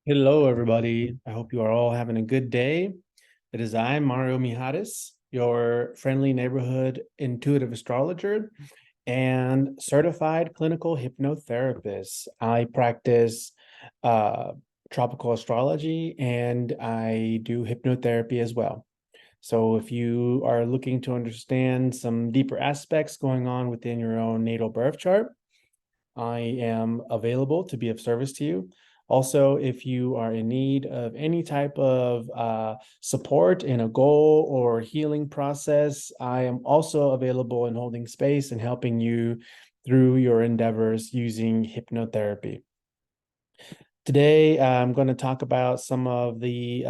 Hello, everybody. I hope you are all having a good day. It is I, Mario Mijares, your friendly neighborhood intuitive astrologer and certified clinical hypnotherapist. I practice uh, tropical astrology and I do hypnotherapy as well. So, if you are looking to understand some deeper aspects going on within your own natal birth chart, I am available to be of service to you. Also, if you are in need of any type of support in a goal or healing process, I am also available in holding space and helping you through your endeavors using hypnotherapy. Today, I'm going to talk about some of the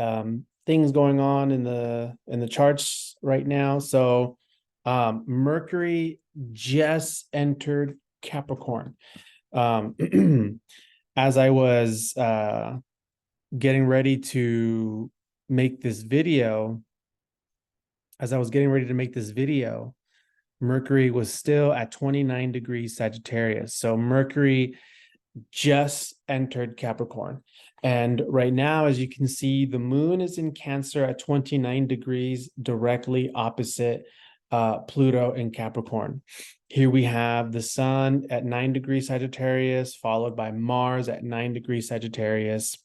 things going on in the charts right now. So, Mercury just entered Capricorn. Um, as I was getting ready to make this video, as I was getting ready to make this video, Mercury was still at 29 degrees Sagittarius. So Mercury just entered Capricorn. And right now, as you can see, the moon is in Cancer at 29 degrees, directly opposite Pluto in Capricorn. Here we have the sun at 9 degrees Sagittarius, followed by Mars at 9 degrees Sagittarius.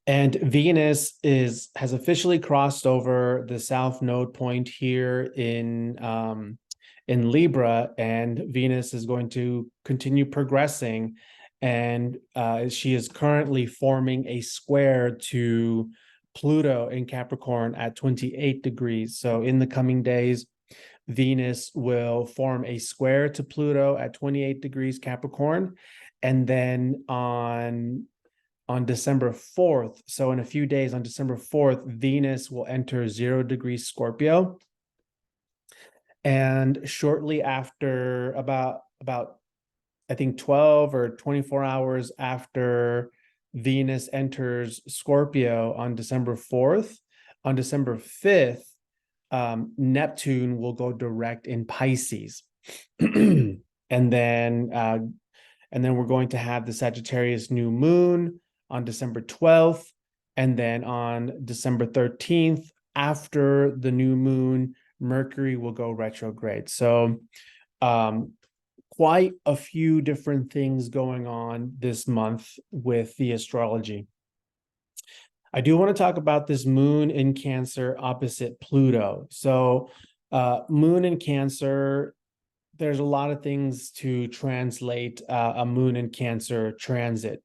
And Venus has officially crossed over the south node point here in Libra, and Venus is going to continue progressing, and she is currently forming a square to Pluto in Capricorn at 28 degrees. So in the coming days, Venus will form a square to Pluto at 28 degrees Capricorn, and then on December 4th, so in a few days, on December 4th, Venus will enter 0 degrees Scorpio. And shortly after, about I think 12 or 24 hours after Venus enters Scorpio on December 4th, on December 5th, Neptune will go direct in Pisces. and then and then we're going to have the Sagittarius new moon on December 12th. And then on December 13th, after the new moon, Mercury will go retrograde. So, quite a few different things going on this month with the astrology. I do want to talk about this moon in Cancer opposite Pluto. So, moon in Cancer, there's a lot of things to translate a moon in Cancer transit.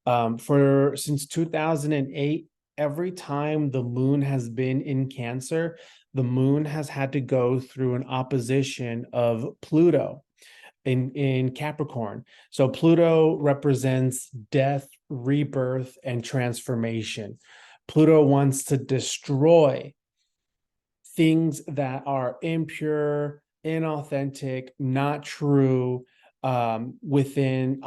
For since 2008, every time the moon has been in Cancer, the moon has had to go through an opposition of Pluto in Capricorn. So Pluto represents death, rebirth, and transformation. Pluto wants to destroy things that are impure, inauthentic, not true, within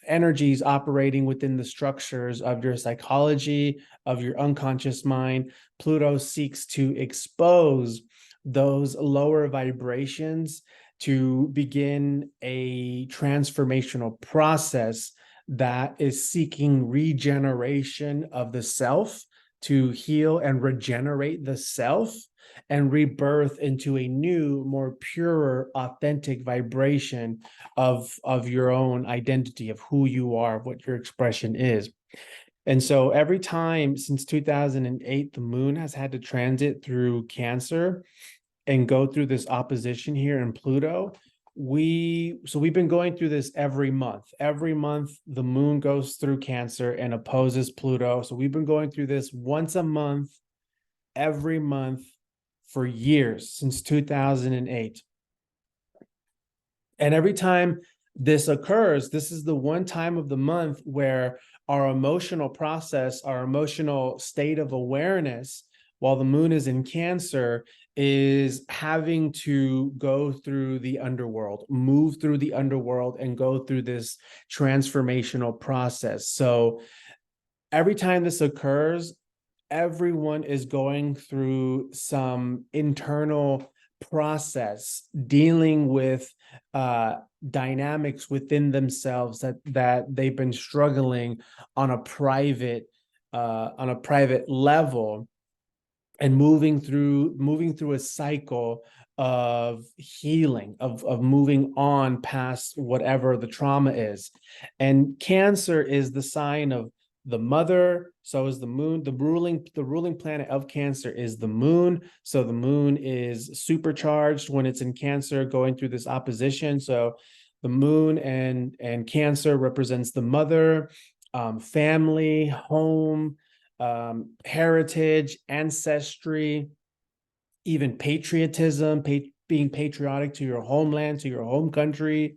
energies operating within the structures of your psychology, of your unconscious mind. Pluto seeks to expose those lower vibrations to begin a transformational process that is seeking regeneration of the self, to heal and regenerate the self and rebirth into a new, more pure, authentic vibration of your own identity, of who you are, what your expression is. And so every time since 2008, the moon has had to transit through Cancer and go through this opposition here in Pluto. We've been going through this every month. Every month, the moon goes through Cancer and opposes Pluto. So we've been going through this once a month, every month for years, since 2008. And every time this occurs, this is the one time of the month where our emotional process, our emotional state of awareness, while the moon is in Cancer, is having to go through the underworld, move through the underworld, and go through this transformational process. So every time this occurs, everyone is going through some internal process, dealing with dynamics within themselves that they've been struggling on a private level, and moving through a cycle of healing, of moving on past whatever the trauma is. And Cancer is the sign of the mother, so is the moon. The ruling planet of Cancer is the moon, so the moon is supercharged when it's in Cancer, going through this opposition. So the moon and Cancer represents the mother, family, home, heritage, ancestry, even patriotism, being patriotic to your homeland, to your home country.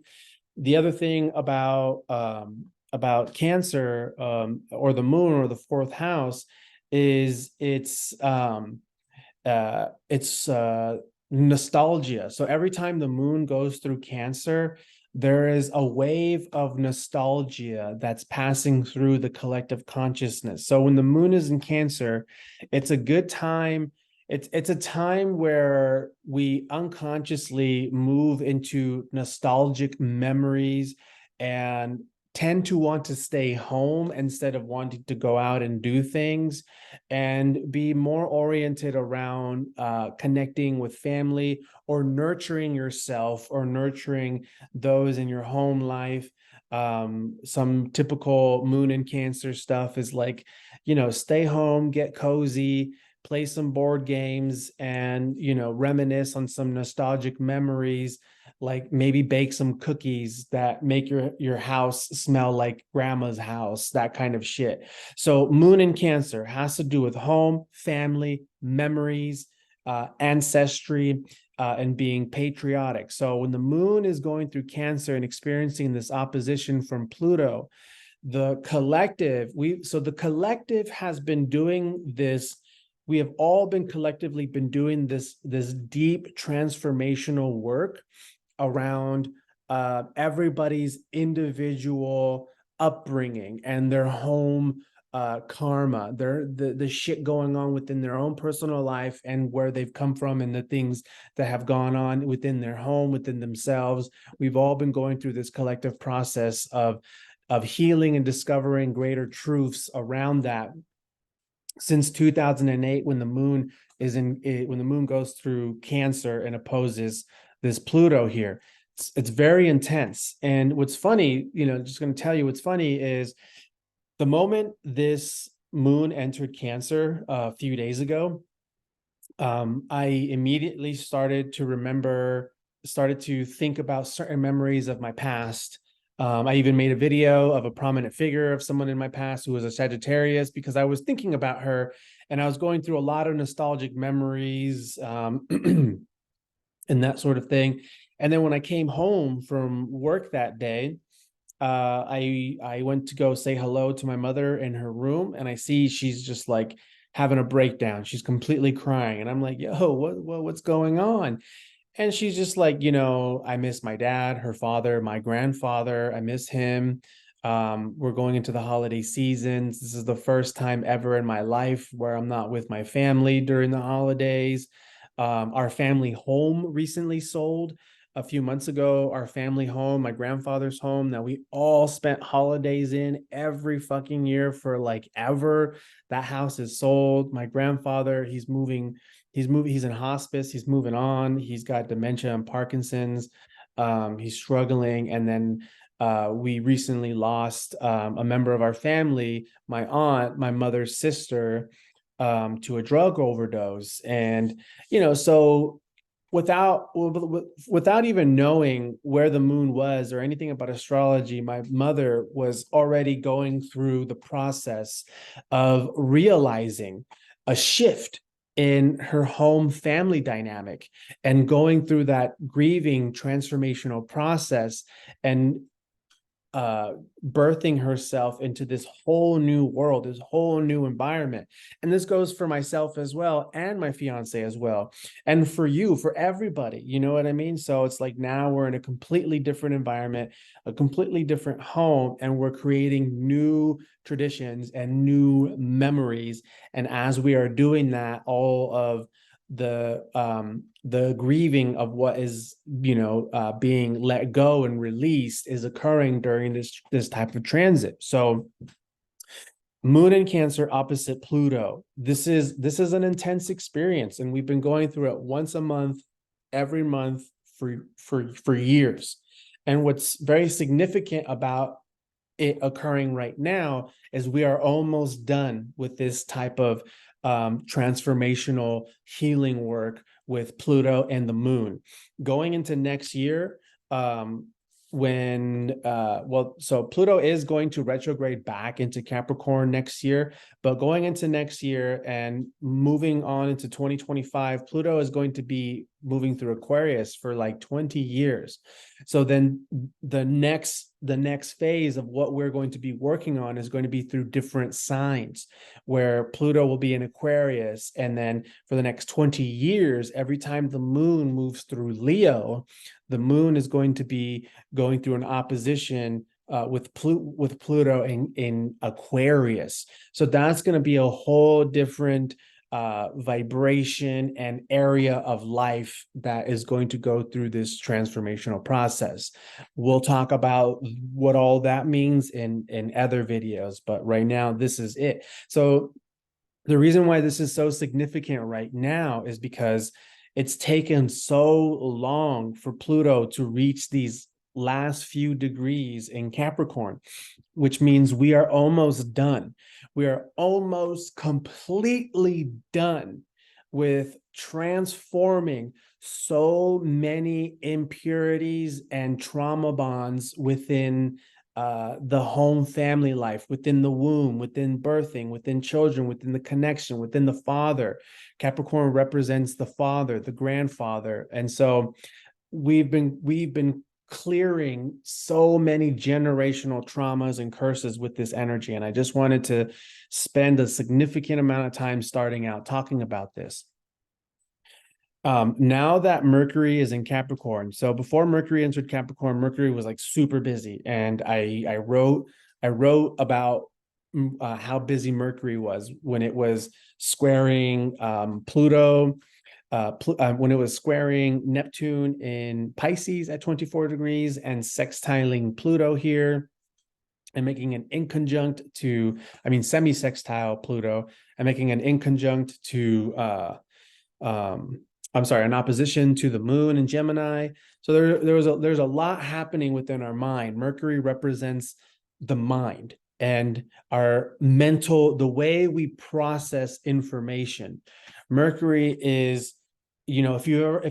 The other thing about Cancer, or the moon, or the fourth house, is it's nostalgia. So every time the moon goes through Cancer, there is a wave of nostalgia that's passing through the collective consciousness. So when the moon is in Cancer, it's a good time. It's a time where we unconsciously move into nostalgic memories and tend to want to stay home instead of wanting to go out and do things, and be more oriented around connecting with family, or nurturing yourself, or nurturing those in your home life. Some typical moon and Cancer stuff is like, stay home, get cozy, play some board games, and reminisce on some nostalgic memories, like maybe bake some cookies that make your house smell like grandma's house, that kind of shit. So moon in Cancer has to do with home, family, memories, ancestry, and being patriotic. So when the moon is going through Cancer and experiencing this opposition from Pluto, the collective has been doing this. We have all been collectively been doing this deep transformational work around everybody's individual upbringing and their home karma, the shit going on within their own personal life, and where they've come from, and the things that have gone on within their home, within themselves. We've all been going through this collective process of healing and discovering greater truths around that since 2008, when the moon goes through Cancer and opposes this Pluto here. It's very intense. And what's funny, just going to tell you what's funny is, the moment this moon entered Cancer a few days ago, I immediately started to think about certain memories of my past. I even made a video of a prominent figure of someone in my past who was a Sagittarius, because I was thinking about her, and I was going through a lot of nostalgic memories, and that sort of thing. And then when I came home from work that day, I went to go say hello to my mother in her room, and I see she's just like having a breakdown. She's completely crying, and I'm like, "Yo, what's going on?" And she's just like, I miss my dad, her father, my grandfather. I miss him. We're going into the holiday seasons. This is the first time ever in my life where I'm not with my family during the holidays. Our family home recently sold a few months ago. Our family home, my grandfather's home, that we all spent holidays in every fucking year for like ever. That house is sold. My grandfather, he's in hospice, he's moving on. He's got dementia and Parkinson's. He's struggling. And then we recently lost a member of our family, my aunt, my mother's sister, to a drug overdose. And so without even knowing where the moon was or anything about astrology, my mother was already going through the process of realizing a shift in her home family dynamic, and going through that grieving transformational process, and birthing herself into this whole new world, this whole new environment. And this goes for myself as well, and my fiance as well, and for you, for everybody, you know what I mean? So it's like, now we're in a completely different environment, a completely different home, and we're creating new traditions and new memories. And as we are doing that, all of the grieving of what is, being let go and released is occurring during this type of transit. So Moon in Cancer opposite Pluto. This is an intense experience, and we've been going through it once a month, every month for years. And what's very significant about it occurring right now is we are almost done with this type of transformational healing work with Pluto and the moon. Going into next year, so Pluto is going to retrograde back into Capricorn next year, but going into next year and moving on into 2025, Pluto is going to be moving through Aquarius for like 20 years. So then the next phase of what we're going to be working on is going to be through different signs, where Pluto will be in Aquarius, and then for the next 20 years, every time the moon moves through Leo, the moon is going to be going through an opposition with Pluto in Aquarius. So that's going to be a whole different vibration and area of life that is going to go through this transformational process. We'll talk about what all that means in other videos, but right now this is it. So the reason why this is so significant right now is because it's taken so long for Pluto to reach these last few degrees in Capricorn, which means we are almost done. We are almost completely done with transforming so many impurities and trauma bonds within the home family life, within the womb, within birthing, within children, within the connection, within the father. Capricorn represents the father, the grandfather. And so we've been clearing so many generational traumas and curses with this energy. And I just wanted to spend a significant amount of time starting out talking about this. Now that Mercury is in Capricorn, so before Mercury entered Capricorn, Mercury was like super busy, and I wrote about how busy Mercury was when it was squaring Pluto, when it was squaring Neptune in Pisces at 24 degrees and sextiling Pluto here, and making an inconjunct to, semi-sextile Pluto, and making an inconjunct to an opposition to the moon in Gemini. So there's a lot happening within our mind. Mercury represents the mind and our mental, the way we process information. Mercury is, if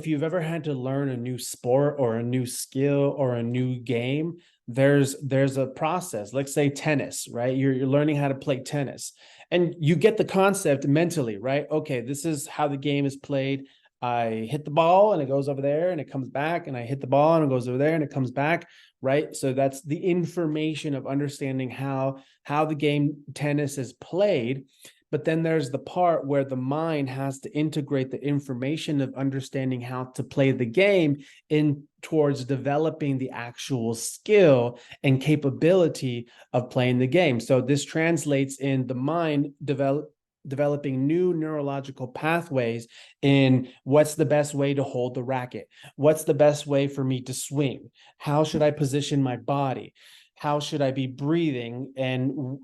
you've ever had to learn a new sport or a new skill or a new game, there's a process. Let's say tennis, right? You're learning how to play tennis, and you get the concept mentally, right? Okay, this is how the game is played. I hit the ball and it goes over there and it comes back, and I hit the ball and it goes over there and it comes back, right? So that's the information of understanding how the game tennis is played. But then there's the part where the mind has to integrate the information of understanding how to play the game in towards developing the actual skill and capability of playing the game. So this translates in the mind developing new neurological pathways in what's the best way to hold the racket, what's the best way for me to swing, how should I position my body, how should I be breathing, and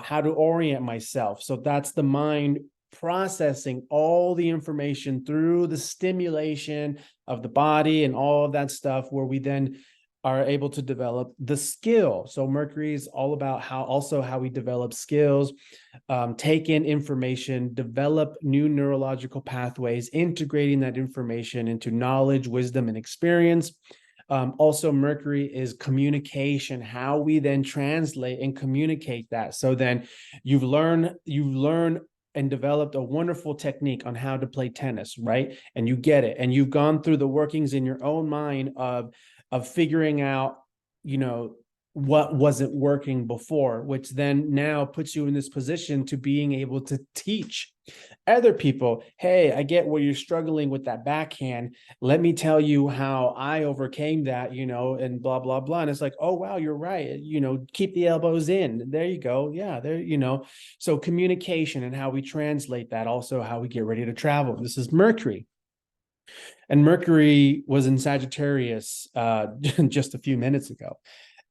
how to orient myself. So that's the mind processing all the information through the stimulation of the body and all of that stuff, where we then are able to develop the skill. So Mercury is all about how we develop skills, take in information, develop new neurological pathways, integrating that information into knowledge, wisdom, and experience. Also, Mercury is communication, how we then translate and communicate that. So then you've learned and developed a wonderful technique on how to play tennis, right? And you get it. And you've gone through the workings in your own mind of figuring out, what wasn't working before, which then now puts you in this position to being able to teach other people, hey, I get where you're struggling with that backhand. Let me tell you how I overcame that, and blah, blah, blah. And it's like, oh, wow, you're right. Keep the elbows in. There you go. Yeah, there. So communication and how we translate that, also how we get ready to travel. This is Mercury. And Mercury was in Sagittarius just a few minutes ago.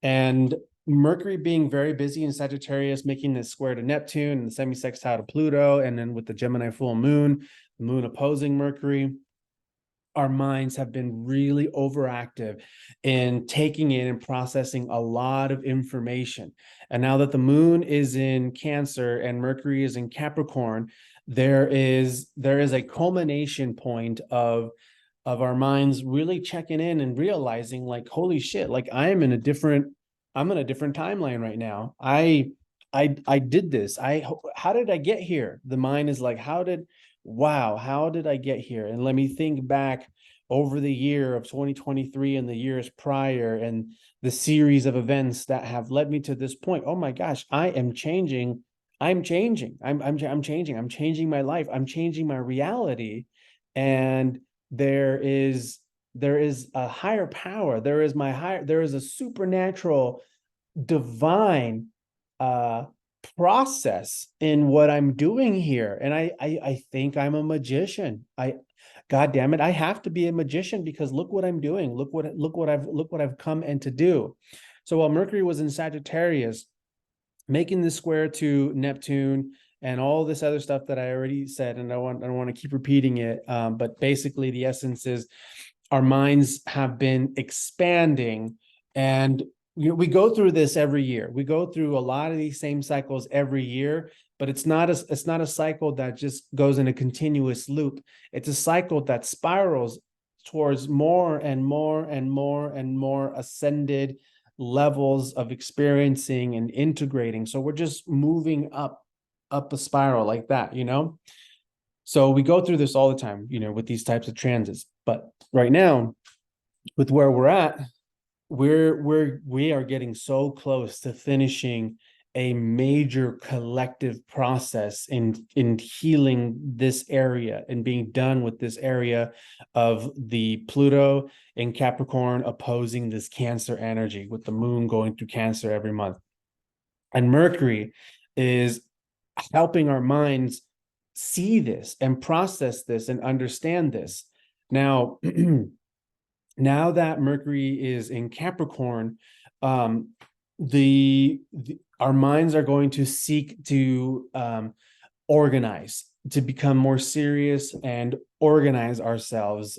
And Mercury being very busy in Sagittarius, making this square to Neptune and the semi-sextile to Pluto, and then with the Gemini full moon, the moon opposing Mercury, our minds have been really overactive in taking in and processing a lot of information. And now that the moon is in Cancer and Mercury is in Capricorn, there is a culmination point of our minds really checking in and realizing, like, holy shit, like I'm in a different timeline right now. I did this. How did I get here? The mind is like, how did I get here? And let me think back over the year of 2023 and the years prior and the series of events that have led me to this point. Oh my gosh, I am changing. I'm changing. I'm changing. I'm changing my life. I'm changing my reality. And there is a higher power. There is a supernatural divine process in what I'm doing here. And I think I'm a magician. God damn it, I have to be a magician because look what I'm doing. Look what I've come in to do. So while Mercury was in Sagittarius, making the square to Neptune and all this other stuff that I already said, and I don't want to keep repeating it, but basically the essence is our minds have been expanding, and we go through this every year. We go through a lot of these same cycles every year, but it's not a cycle that just goes in a continuous loop. It's a cycle that spirals towards more and more and more and more ascended levels of experiencing and integrating. So we're just moving up a spiral like that, So we go through this all the time, with these types of transits. But right now, with where we're at, we are getting so close to finishing a major collective process in healing this area and being done with this area of the Pluto in Capricorn opposing this Cancer energy, with the moon going through Cancer every month. And Mercury is helping our minds see this and process this and understand this. Now, now that Mercury is in Capricorn, our minds are going to seek to organize, to become more serious and organize ourselves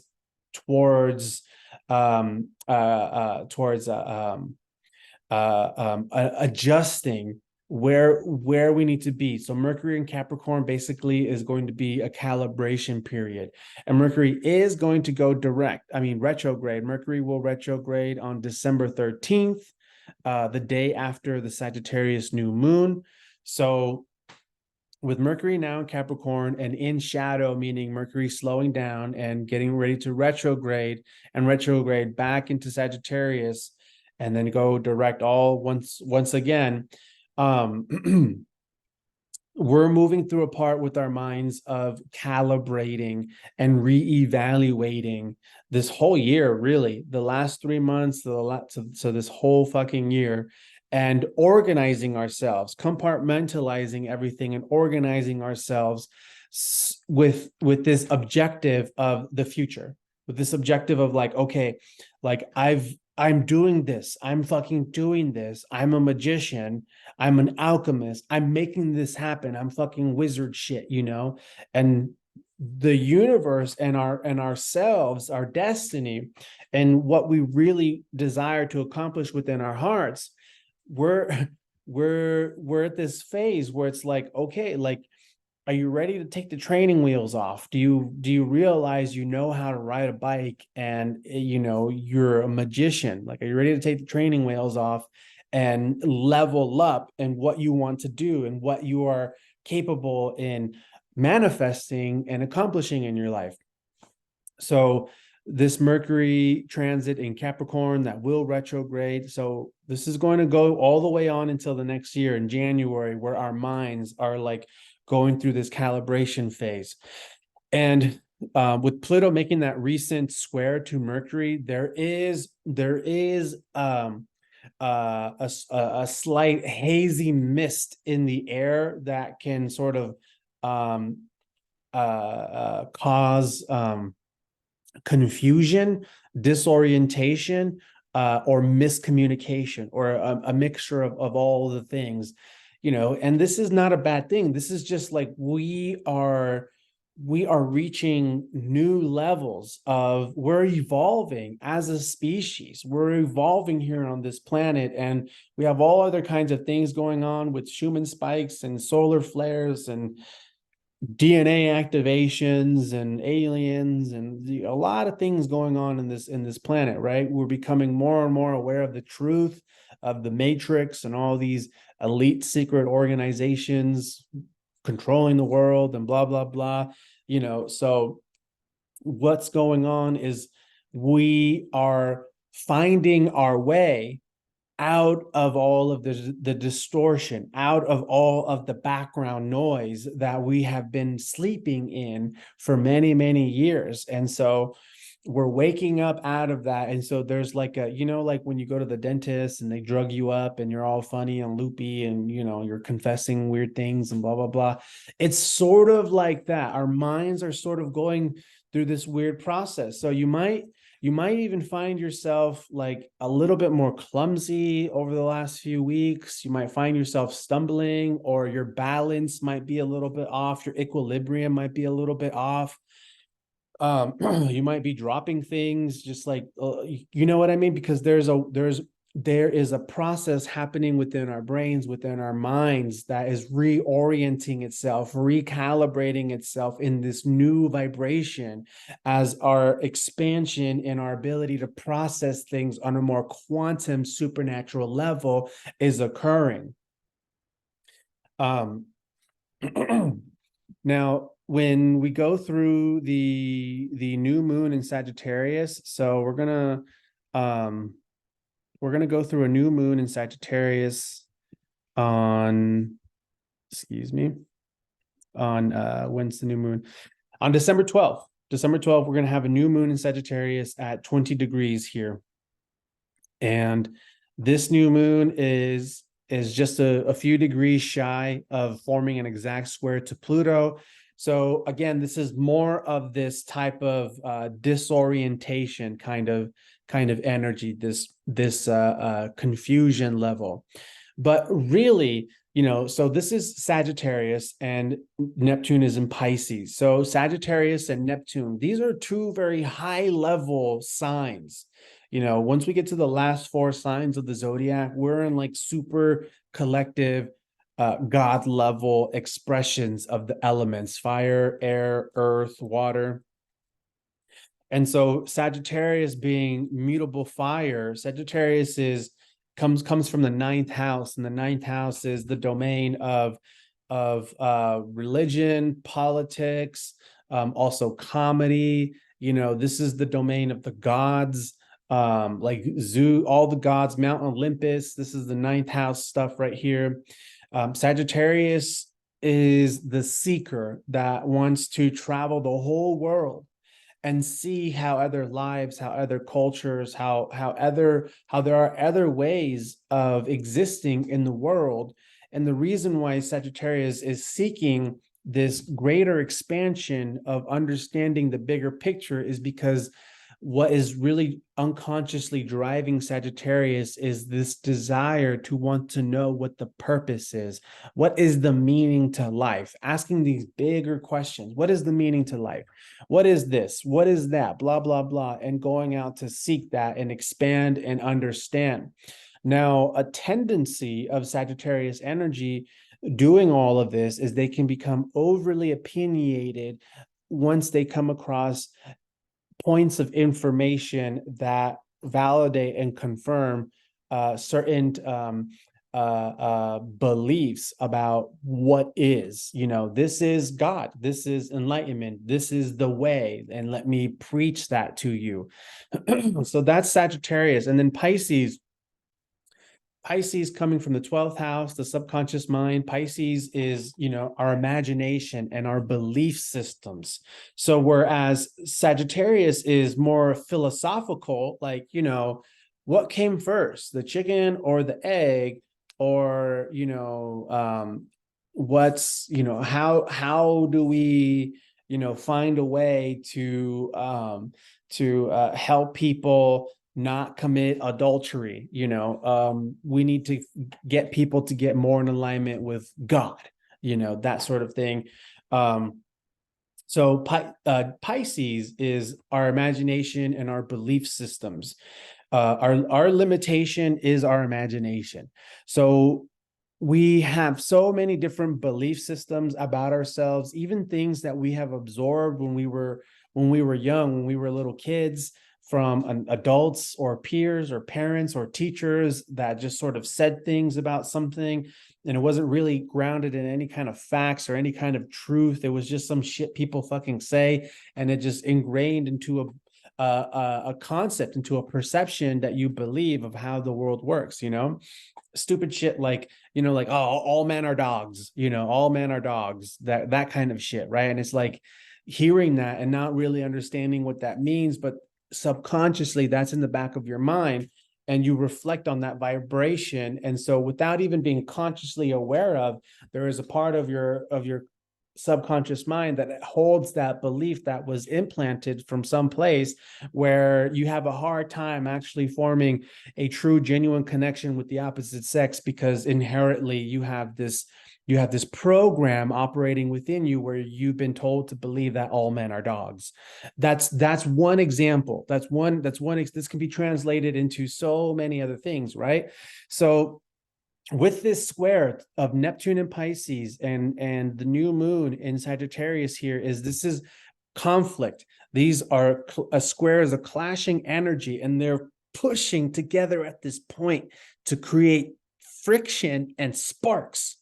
towards adjusting where we need to be. So Mercury in Capricorn basically is going to be a calibration period, and Mercury is going to go retrograde. Mercury will retrograde on December 13th, the day after the Sagittarius new moon. So with Mercury now in Capricorn and in shadow, meaning Mercury slowing down and getting ready to retrograde back into Sagittarius and then go direct all once again, we're moving through a part with our minds of calibrating and reevaluating this whole year, really, the last 3 months, so this whole fucking year, and organizing ourselves, compartmentalizing everything and organizing ourselves with this objective of the future, with this objective of like, okay, like I'm doing this. I'm fucking doing this. I'm a magician. I'm an alchemist. I'm making this happen. I'm fucking wizard shit, And the universe and ourselves, our destiny, and what we really desire to accomplish within our hearts, we're at this phase where it's like, okay, like, are you ready to take the training wheels off? Do you realize how to ride a bike and you're a magician? Like, are you ready to take the training wheels off and level up in what you want to do and what you are capable in manifesting and accomplishing in your life? So this Mercury transit in Capricorn that will retrograde. So this is going to go all the way on until the next year in January, where our minds are like going through this calibration phase. And with Pluto making that recent square to Mercury, there is a slight hazy mist in the air that can sort of cause confusion, disorientation, or miscommunication, or a mixture of all the things, and this is not a bad thing. This is just like we are reaching new levels of, we're evolving as a species. We're evolving here on this planet, and we have all other kinds of things going on with Schumann spikes and solar flares and DNA activations and aliens and a lot of things going on in this planet, right? We're becoming more and more aware of the truth of the matrix and all these elite secret organizations controlling the world and blah blah blah. So what's going on is we are finding our way out of all of the distortion, out of all of the background noise that we have been sleeping in for many, many years. And so we're waking up out of that. And so there's like like when you go to the dentist and they drug you up and you're all funny and loopy and, you're confessing weird things and blah, blah, blah. It's sort of like that. Our minds are sort of going through this weird process. So you might even find yourself like a little bit more clumsy over the last few weeks. You might find yourself stumbling, or your balance might be a little bit off. Your equilibrium might be a little bit off. You might be dropping things, just like, you know what I mean? Because there is a process happening within our brains, within our minds, that is reorienting itself, recalibrating itself in this new vibration as our expansion in our ability to process things on a more quantum supernatural level is occurring. Now, when we go through the new moon in Sagittarius, so we're gonna go through a new moon in Sagittarius on, when's the new moon? On December 12th. December 12th, we're gonna have a new moon in Sagittarius at 20 degrees here. And this new moon is just a few degrees shy of forming an exact square to Pluto. So again, this is more of this type of disorientation kind of energy, this confusion level. But really, so this is Sagittarius and Neptune is in Pisces. So Sagittarius and Neptune, these are two very high level signs. Once we get to the last four signs of the zodiac, we're in like super collective God level expressions of the elements: fire, air, earth, water. And so Sagittarius being mutable fire, Sagittarius comes from the ninth house, and the ninth house is the domain of religion, politics, also comedy. This is the domain of the gods, like all the gods, Mount Olympus. This is the ninth house stuff right here. Sagittarius is the seeker that wants to travel the whole world and see how other lives, how other cultures, how there are other ways of existing in the world. And the reason why Sagittarius is seeking this greater expansion of understanding the bigger picture is because what is really unconsciously driving Sagittarius is this desire to want to know what the purpose is. What is the meaning to life? Asking these bigger questions. What is the meaning to life? What is this? What is that? Blah, blah, blah. And going out to seek that and expand and understand. Now, a tendency of Sagittarius energy doing all of this is they can become overly opinionated once they come across points of information that validate and confirm certain beliefs about what is, this is God, this is enlightenment, this is the way, and let me preach that to you. So that's Sagittarius. And then Pisces coming from the 12th house, the subconscious mind. Pisces is, our imagination and our belief systems. So whereas Sagittarius is more philosophical, like, what came first, the chicken or the egg? Or, how do we, find a way to help people not commit adultery. We need to get people to get more in alignment with God, that sort of thing. So Pisces is our imagination and our belief systems. Our limitation is our imagination. So we have so many different belief systems about ourselves, even things that we have absorbed when we were young, when we were little kids, from adults or peers or parents or teachers that just sort of said things about something, and it wasn't really grounded in any kind of facts or any kind of truth. It was just some shit people fucking say, and it just ingrained into a concept, into a perception that you believe of how the world works. Stupid shit like, like, oh, all men are dogs, all men are dogs, that kind of shit, right? And it's like hearing that and not really understanding what that means, but subconsciously that's in the back of your mind, and you reflect on that vibration. And so without even being consciously aware of, there is a part of your subconscious mind that holds that belief that was implanted from some place, where you have a hard time actually forming a true, genuine connection with the opposite sex, because inherently you have this program operating within you where you've been told to believe that all men are dogs. That's one example. This can be translated into so many other things, right? So with this square of Neptune and Pisces and the new moon in Sagittarius here, this is conflict. These are a square is a clashing energy, and they're pushing together at this point to create friction and sparks.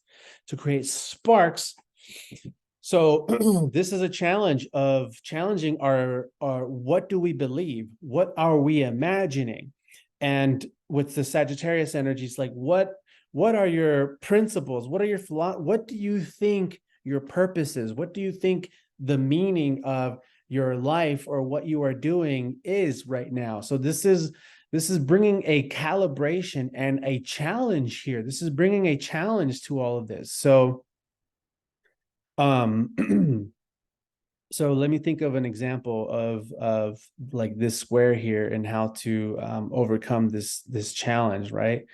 So this is a challenge of challenging our what do we believe? What are we imagining? And with the Sagittarius energies, like what are your principles? What do you think your purpose is? What do you think the meaning of your life or what you are doing is right now? So this is bringing a calibration and a challenge here. This is bringing a challenge to all of this. So so let me think of an example of like this square here and how to overcome this challenge, right?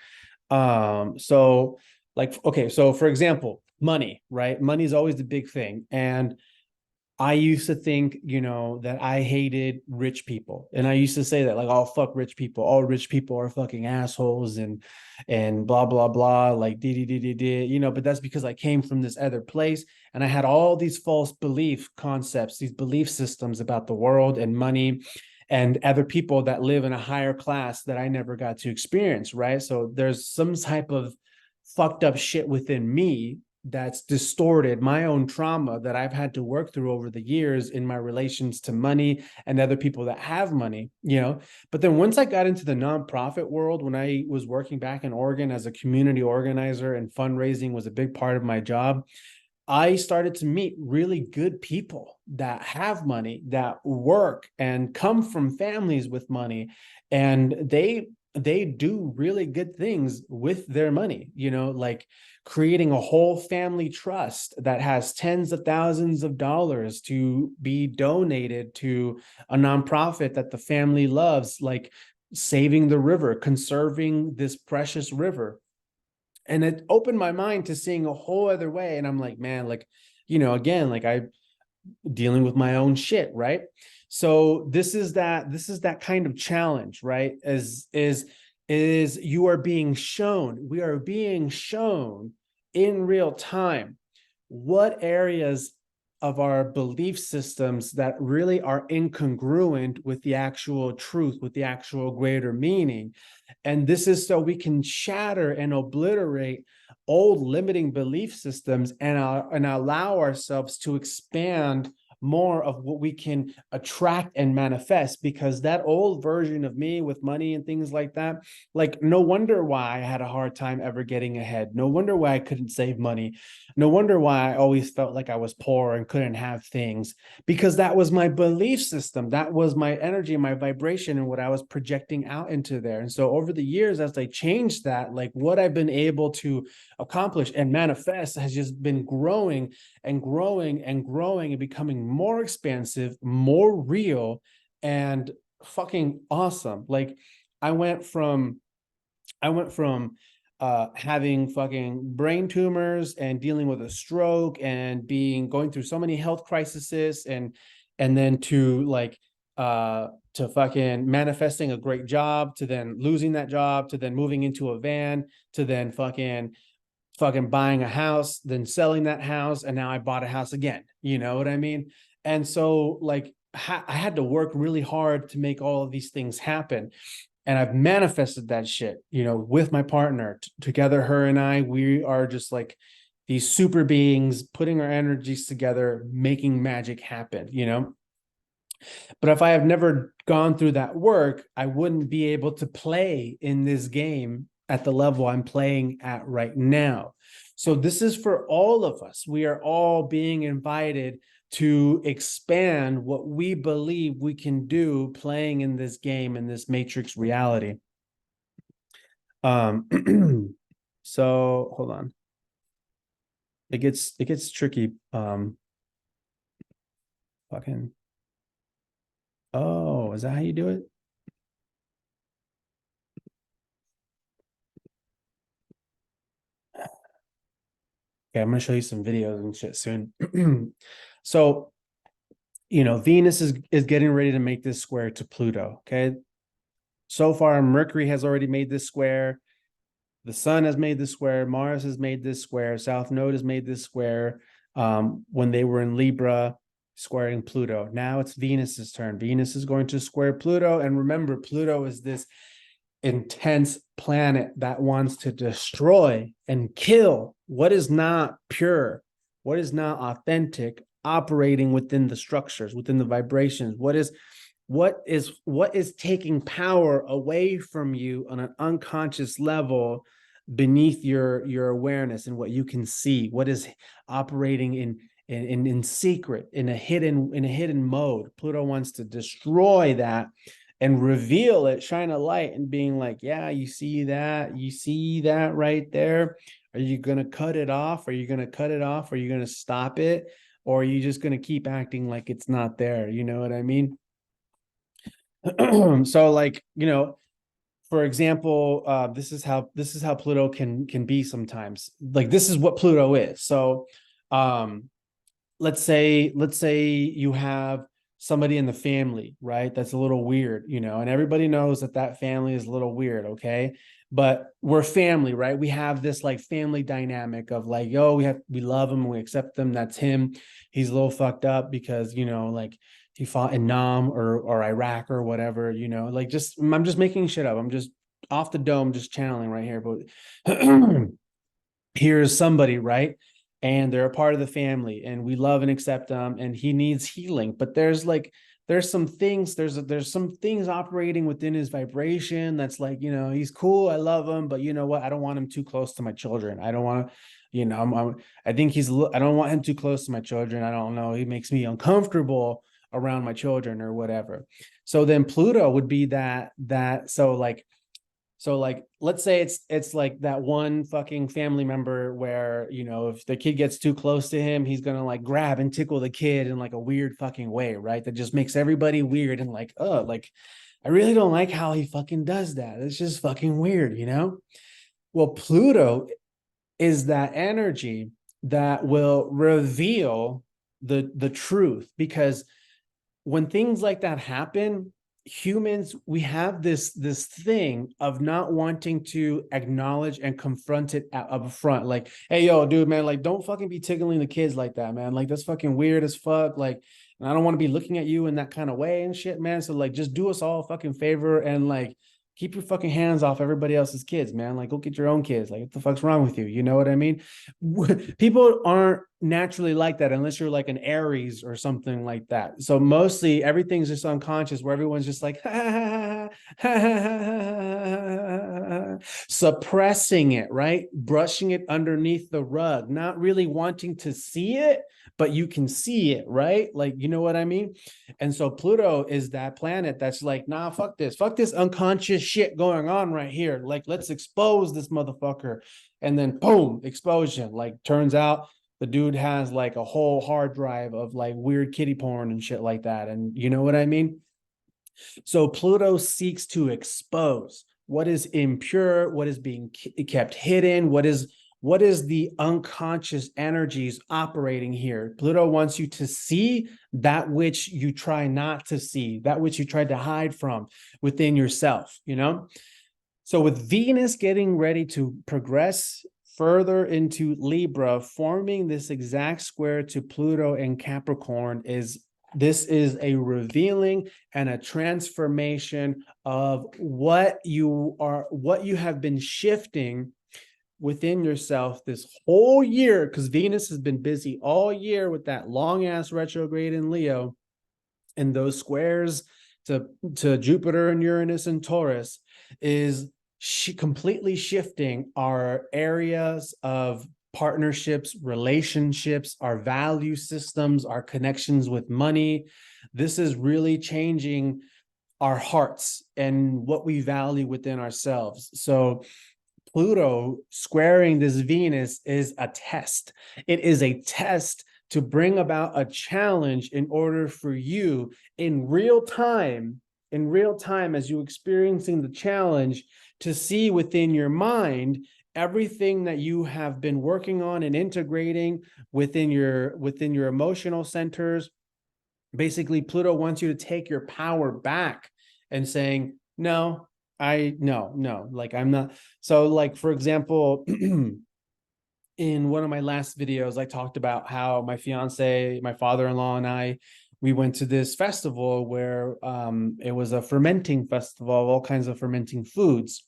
So like, okay, so for example, money, right? Money is always the big thing. And I used to think, that I hated rich people. And I used to say that, like, oh, fuck rich people. All rich people are fucking assholes and blah, blah, blah, like but that's because I came from this other place, and I had all these false belief concepts, these belief systems about the world and money and other people that live in a higher class that I never got to experience, right? So there's some type of fucked up shit within me that's distorted my own trauma that I've had to work through over the years in my relations to money and other people that have money, But then once I got into the nonprofit world, when I was working back in Oregon as a community organizer and fundraising was a big part of my job, I started to meet really good people that have money, that work and come from families with money, and they do really good things with their money, like creating a whole family trust that has tens of thousands of dollars to be donated to a nonprofit that the family loves, like saving the river, conserving this precious river. And it opened my mind to seeing a whole other way. And I'm like, man, like, again, like I dealing with my own shit, right? So this is that kind of challenge, right? Is we are being shown in real time what areas of our belief systems that really are incongruent with the actual truth, with the actual greater meaning. And this is so we can shatter and obliterate old limiting belief systems and allow ourselves to expand more of what we can attract and manifest, because that old version of me with money and things like that, like, no wonder why I had a hard time ever getting ahead. No wonder why I couldn't save money. No wonder why I always felt like I was poor and couldn't have things, because that was my belief system. That was my energy, my vibration, and what I was projecting out into there. And so over the years, as I changed that, like what I've been able to accomplish and manifest has just been growing and growing and growing and becoming more expansive, more real, and fucking awesome. Like I went from having fucking brain tumors and dealing with a stroke and going through so many health crises, and then to like to fucking manifesting a great job, to then losing that job, to then moving into a van, to then fucking buying a house, then selling that house, and now I bought a house again. You know what I mean? And so like I had to work really hard to make all of these things happen. And I've manifested that shit, with my partner. Together, her and I, we are just like these super beings putting our energies together, making magic happen. But if I have never gone through that work, I wouldn't be able to play in this game at the level I'm playing at right now. So this is for all of us. We are all being invited to expand what we believe we can do playing in this game, in this matrix reality. So hold on. It gets tricky. Fucking. Oh, is that how you do it? Okay, I'm gonna show you some videos and shit soon. So, Venus is getting ready to make this square to Pluto. Okay. So far, Mercury has already made this square. The Sun has made this square. Mars has made this square. South Node has made this square when they were in Libra, squaring Pluto. Now it's Venus's turn. Venus is going to square Pluto. And remember, Pluto is this intense planet that wants to destroy and kill what is not pure, what is not authentic, operating within the structures, within the vibrations. What is taking power away from you on an unconscious level, beneath your awareness and what you can see, what is operating in secret, in a hidden mode. Pluto wants to destroy that and reveal it, shine a light, and being like, yeah, you see that right there? Are you going to cut it off? Are you going to stop it? Or are you just going to keep acting like it's not there? You know what I mean? So like, for example, this is how Pluto can be sometimes. Like, this is what Pluto is. So let's say you have somebody in the family, right? That's a little weird, and everybody knows that family is a little weird, okay? But we're family, right? We have this like family dynamic of like, yo, we love him, we accept them. That's him. He's a little fucked up because, like he fought in Nam or Iraq or whatever, like I'm just making shit up. I'm just off the dome, just channeling right here. But here's somebody, right? And they're a part of the family and we love and accept them, and he needs healing. But there's some things operating within his vibration that's like, he's cool, I love him, but you know what? I don't want him too close to my children. I don't want to, I think I don't want him too close to my children. I don't know. He makes me uncomfortable around my children or whatever. So then Pluto would be that so like let's say it's like that one fucking family member where, if the kid gets too close to him, he's gonna like grab and tickle the kid in like a weird fucking way, right? That just makes everybody weird and like, oh, like I really don't like how he fucking does that. It's just fucking weird, Well, Pluto is that energy that will reveal the truth, because when things like that happen, humans, we have this thing of not wanting to acknowledge and confront it up front. Like, hey, yo, dude, man, like, don't fucking be tickling the kids like that, man. Like, that's fucking weird as fuck. Like, and I don't want to be looking at you in that kind of way and shit, man. So like, just do us all a fucking favor and like keep your fucking hands off everybody else's kids, man. Like, go get your own kids. Like, what the fuck's wrong with you? You know what I mean? People aren't naturally like that unless you're like an Aries or something like that. So mostly everything's just unconscious, where everyone's just like suppressing it, right? Brushing it underneath the rug, not really wanting to see it, but you can see it, right? Like, you know what I mean? And so Pluto is that planet that's like, nah, fuck this unconscious shit going on right here. Like, let's expose this motherfucker. And then boom, explosion. Like, turns out the dude has like a whole hard drive of like weird kitty porn and shit like that. And you know what I mean? So Pluto seeks to expose what is impure, what is being kept hidden, what is the unconscious energies operating here. Pluto wants you to see that which you try not to see, that which you tried to hide from within yourself, you know? So with Venus getting ready to progress further into Libra, forming this exact square to Pluto and Capricorn, this is a revealing and a transformation of what you have been shifting within yourself this whole year, because Venus has been busy all year with that long ass retrograde in Leo and those squares to Jupiter and Uranus and Taurus is completely shifting our areas of partnerships, relationships, our value systems, our connections with money. This is really changing our hearts and what we value within ourselves. So Pluto squaring this Venus is a test. It is a test to bring about a challenge in order for you in real time, as you experiencing the challenge, to see within your mind everything that you have been working on and integrating within your emotional centers. Basically, Pluto wants you to take your power back and saying, no, no, like I'm not. So like, for example, in one of my last videos, I talked about how my fiance, my father-in-law, and we went to this festival where it was a fermenting festival of all kinds of fermenting foods.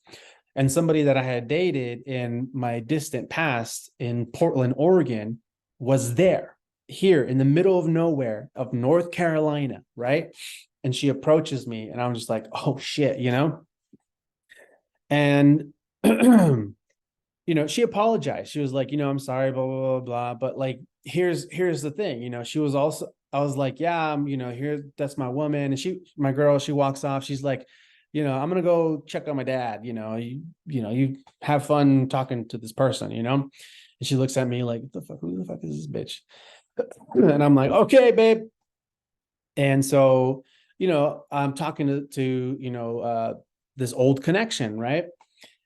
And somebody that I had dated in my distant past in Portland, Oregon, was there, here in the middle of nowhere of North Carolina, right? And she approaches me, and I'm just like, oh shit, you know? And you know, she apologized. She was like, you know, I'm sorry, blah, blah, blah, blah. But like, here's the thing, you know, she was also, I was like, yeah, you know, here, that's my woman. And my girl, she walks off. She's like, you know, I'm going to go check on my dad. You know, you have fun talking to this person, you know? And she looks at me like, who the fuck is this bitch? And I'm like, okay, babe. And so, you know, I'm talking to you know, this old connection, right?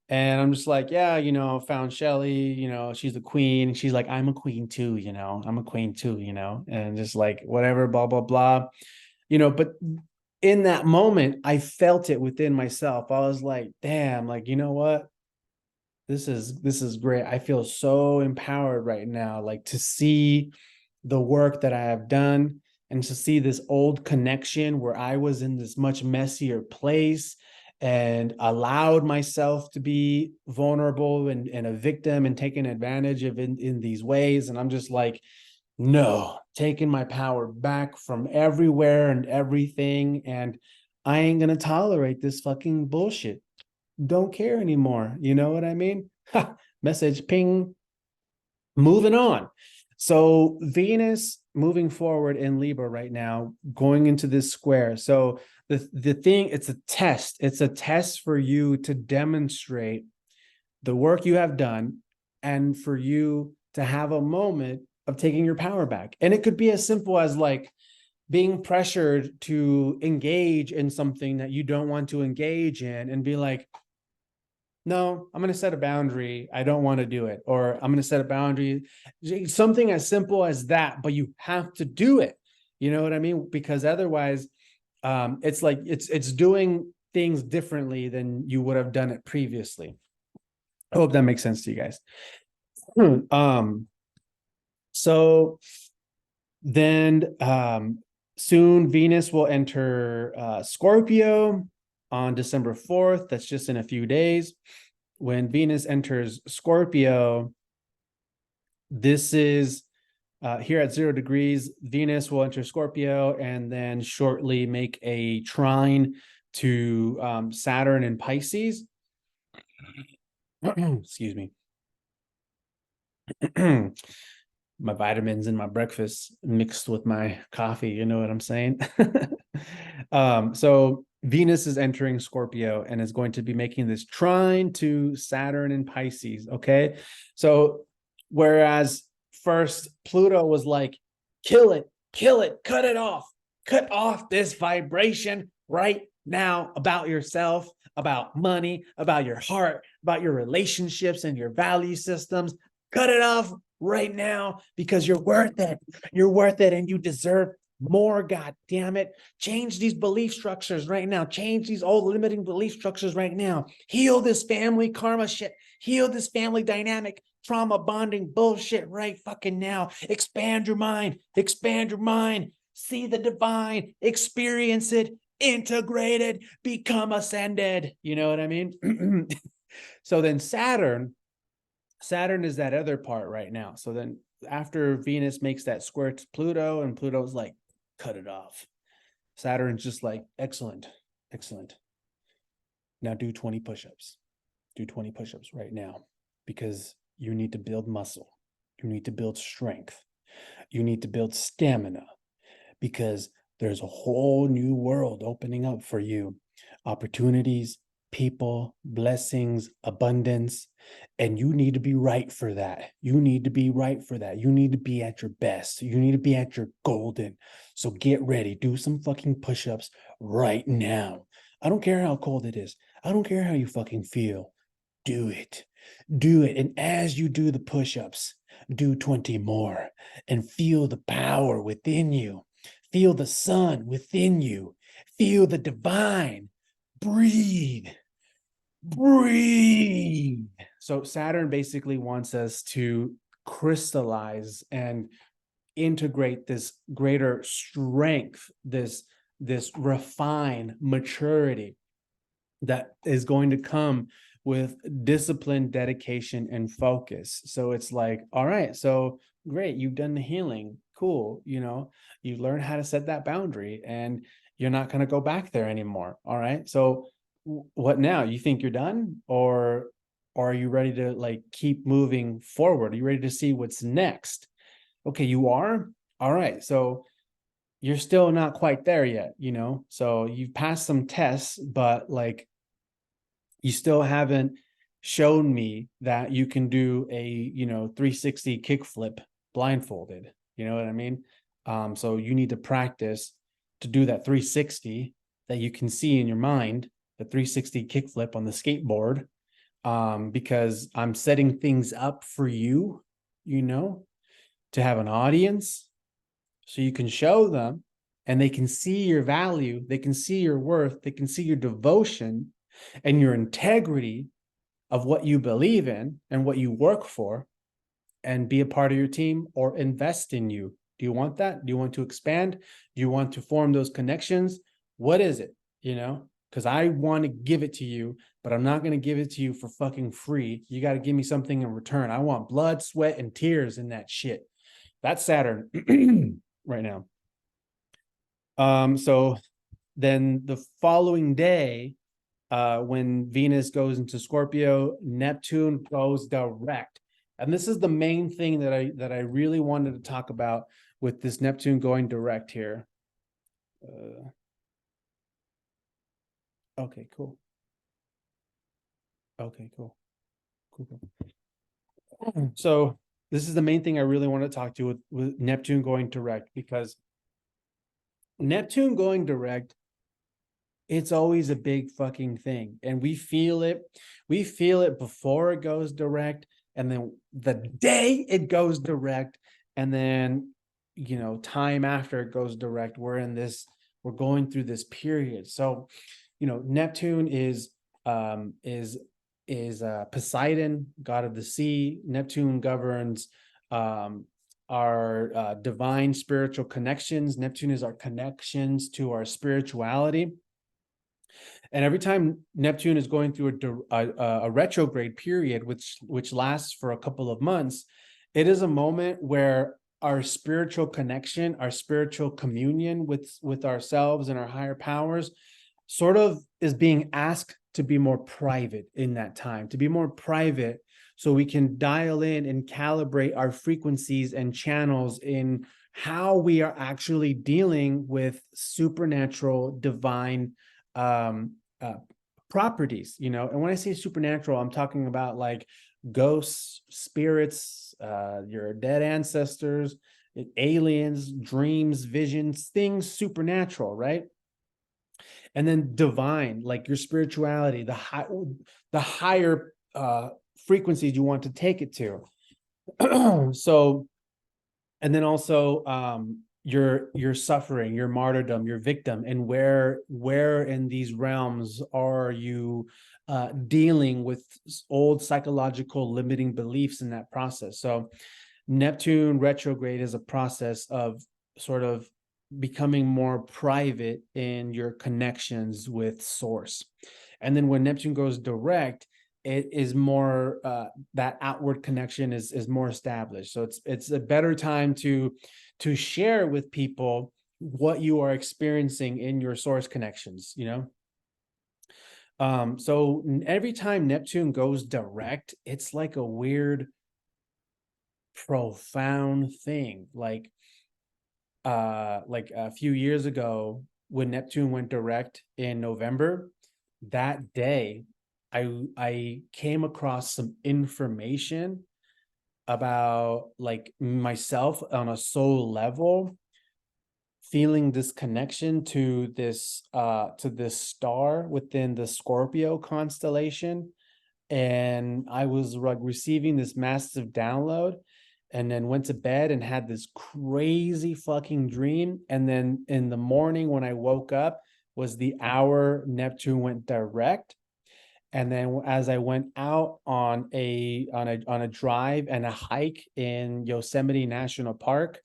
And I'm just like, yeah, you know, found Shelly, you know, she's the queen. And she's like, I'm a queen too, you know, I'm a queen too, you know, and just like, whatever, blah, blah, blah, you know. But in that moment, I felt it within myself. I was like, damn, like, you know what? This is great. I feel so empowered right now, like to see the work that I have done and to see this old connection where I was in this much messier place and allowed myself to be vulnerable and a victim and taken advantage of in these ways. And I'm just like, no, taking my power back from everywhere and everything. And I ain't going to tolerate this fucking bullshit. Don't care anymore. You know what I mean? Ha, message ping. Moving on. So Venus moving forward in Libra right now, going into this square. So the thing, it's a test. It's a test for you to demonstrate the work you have done and for you to have a moment of taking your power back. And it could be as simple as like being pressured to engage in something that you don't want to engage in and be like, no, I'm going to set a boundary. I don't want to do it. Or I'm going to set a boundary. Something as simple as that, but you have to do it. You know what I mean? Because otherwise It's like it's doing things differently than you would have done it previously. I hope that makes sense to you guys. So then soon Venus will enter Scorpio on December 4th. That's just in a few days. When Venus enters Scorpio, this is here at 0 degrees. Venus will enter Scorpio and then shortly make a trine to Saturn and Pisces. Excuse me. My vitamins and my breakfast mixed with my coffee, you know what I'm saying? So Venus is entering Scorpio and is going to be making this trine to Saturn and Pisces. Okay. So whereas first Pluto was like, kill it, cut it off, cut off this vibration right now about yourself, about money, about your heart, about your relationships and your value systems. Cut it off right now because you're worth it. You're worth it and you deserve more. God damn it. Change these belief structures right now. Change these old limiting belief structures right now. Heal this family karma shit. Heal this family dynamic trauma bonding bullshit right fucking now. Expand your mind. Expand your mind. See the divine. Experience it. Integrate it. Become ascended. You know what I mean? So then Saturn is that other part right now. So then after Venus makes that square to Pluto and Pluto's like, cut it off. Saturn's just like, excellent. Now do 20 push-ups. Do 20 push-ups right now because you need to build muscle. You need to build strength. You need to build stamina because there's a whole new world opening up for you. Opportunities, people, blessings, abundance, and you need to be right for that. You need to be right for that. You need to be at your best. You need to be at your golden. So get ready. Do some fucking push-ups right now. I don't care how cold it is. I don't care how you fucking feel. Do it. Do it. And as you do the push-ups, do 20 more and feel the power within you. Feel the sun within you. Feel the divine. Breathe. So Saturn basically wants us to crystallize and integrate this greater strength, this refined maturity that is going to come with discipline, dedication, and focus. So it's like, all right, so great, you've done the healing. Cool. You learn how to set that boundary and you're not going to go back there anymore. All right. So what now? You think you're done, or are you ready to like keep moving forward? Are you ready to see what's next? Okay, you are. All right. So you're still not quite there yet, so you've passed some tests, but like you still haven't shown me that you can do a 360 kickflip blindfolded. You know what I mean? So you need to practice to do that 360 that you can see in your mind, the 360 kickflip on the skateboard, because I'm setting things up for you, to have an audience so you can show them and they can see your value, they can see your worth, they can see your devotion and your integrity of what you believe in and what you work for, and be a part of your team or invest in you. Do you want that? Do you want to expand? Do you want to form those connections? What is it? Because I want to give it to you, but I'm not going to give it to you for fucking free. You got to give me something in return. I want blood, sweat, and tears in that shit. That's Saturn right now. So then the following day, when Venus goes into Scorpio, Neptune goes direct. And this is the main thing that I really wanted to talk about with this Neptune going direct here. Okay, cool. Okay, cool. So this is the main thing I really want to talk to with Neptune going direct, because Neptune going direct, it's always a big fucking thing. And we feel it. We feel it before it goes direct. And then the day it goes direct. And then, time after it goes direct, we're in this we're going through this period. So, Neptune is Poseidon, god of the sea. Neptune governs our divine spiritual connections. Neptune is our connections to our spirituality. And every time Neptune is going through a retrograde period, which lasts for a couple of months, it is a moment where our spiritual connection, our spiritual communion with ourselves and our higher powers sort of is being asked to be more private in that time, to be more private, so we can dial in and calibrate our frequencies and channels in how we are actually dealing with supernatural divine uh, properties, and when I say supernatural, I'm talking about like ghosts, spirits, your dead ancestors, aliens, dreams, visions, things supernatural, right? And then divine, like your spirituality, the higher frequencies you want to take it to. So, and then also your suffering, your martyrdom, your victim, and where in these realms are you dealing with old psychological limiting beliefs in that process. So Neptune retrograde is a process of sort of becoming more private in your connections with source. And then when Neptune goes direct, it is more that outward connection is more established. So it's a better time to share with people what you are experiencing in your source connections, so every time Neptune goes direct, it's like a weird, profound thing. Like a few years ago when Neptune went direct in November, that day I came across some information about like myself on a soul level, feeling this connection to this star within the Scorpio constellation. And I was like receiving this massive download, and then went to bed and had this crazy fucking dream. And then in the morning when I woke up was the hour Neptune went direct. And then as I went out on a drive and a hike in Yosemite National Park,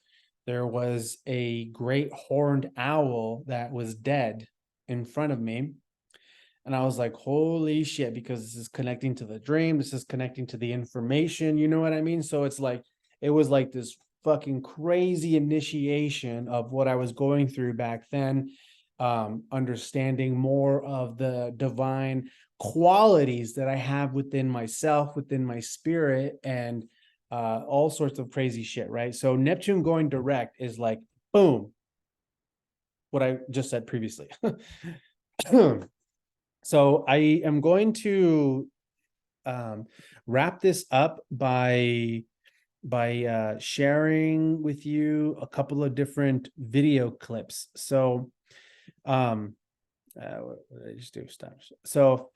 there was a great horned owl that was dead in front of me. And I was like, holy shit, because this is connecting to the dream. This is connecting to the information. You know what I mean? So it's like, it was like this fucking crazy initiation of what I was going through back then, understanding more of the divine qualities that I have within myself, within my spirit, and all sorts of crazy shit, right? So Neptune going direct is like, boom, what I just said previously. So I am going to wrap this up by sharing with you a couple of different video clips. So what did I just do? Stop. So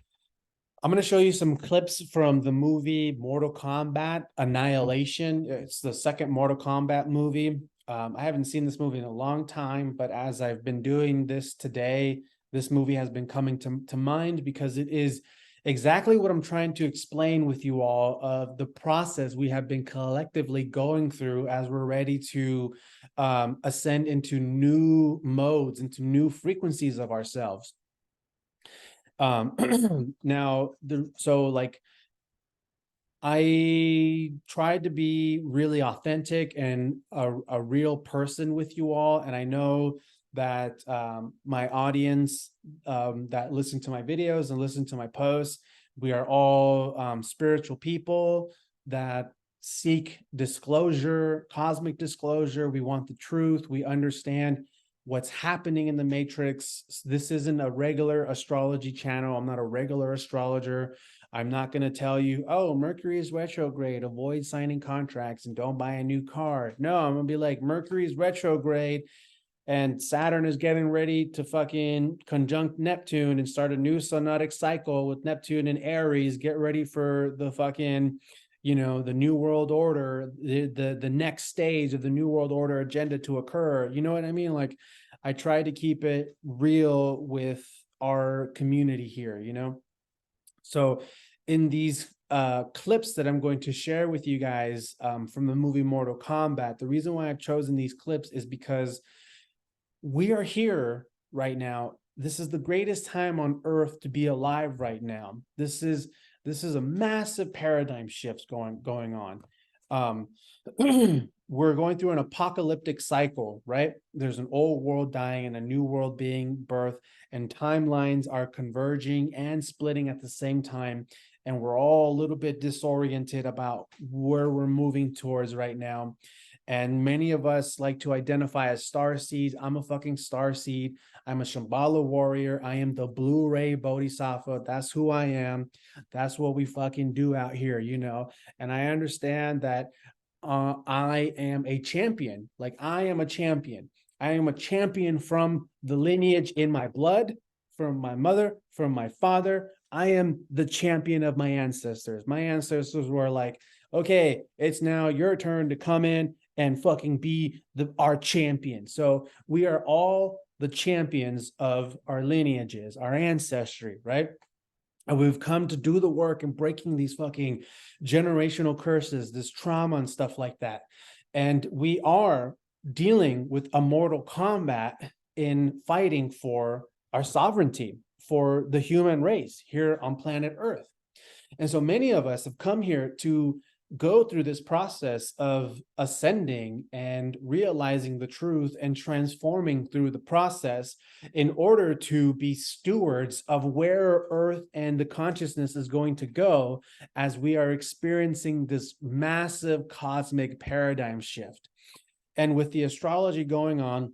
I'm going to show you some clips from the movie Mortal Kombat Annihilation. It's the second Mortal Kombat movie. I haven't seen this movie in a long time, but as I've been doing this today, this movie has been coming to mind because it is exactly what I'm trying to explain with you all of the process we have been collectively going through as we're ready to ascend into new modes, into new frequencies of ourselves. Now, so like I tried to be really authentic and a real person with you all. And I know that my audience that listen to my videos and listen to my posts, we are all spiritual people that seek disclosure, cosmic disclosure. We want the truth. We understand what's happening in the matrix. This isn't a regular astrology channel. I'm not a regular astrologer. I'm not going to tell you, oh, Mercury is retrograde, avoid signing contracts and don't buy a new car. No, I'm going to be like, Mercury is retrograde and Saturn is getting ready to fucking conjunct Neptune and start a new synodic cycle with Neptune and Aries. Get ready for the fucking, the new world order, the next stage of the new world order agenda to occur. You know what I mean? Like, I try to keep it real with our community here, So in these clips that I'm going to share with you guys from the movie Mortal Kombat, the reason why I've chosen these clips is because we are here right now. This is the greatest time on earth to be alive right now. This is a massive paradigm shift going on. We're going through an apocalyptic cycle, right? There's an old world dying and a new world being birthed, and timelines are converging and splitting at the same time. And we're all a little bit disoriented about where we're moving towards right now. And many of us like to identify as star seeds. I'm a fucking star seed. I'm a Shambhala warrior. I am the Blu-ray Bodhisattva. That's who I am. That's what we fucking do out here, And I understand that I am a champion. Like, I am a champion. I am a champion from the lineage in my blood, from my mother, from my father. I am the champion of my ancestors. My ancestors were like, okay, it's now your turn to come in and fucking be our champion. So we are all the champions of our lineages, our ancestry, right? And we've come to do the work and breaking these fucking generational curses, this trauma and stuff like that. And we are dealing with a mortal combat in fighting for our sovereignty, for the human race here on planet Earth. And so many of us have come here to go through this process of ascending and realizing the truth and transforming through the process in order to be stewards of where Earth and the consciousness is going to go as we are experiencing this massive cosmic paradigm shift. And with the astrology going on,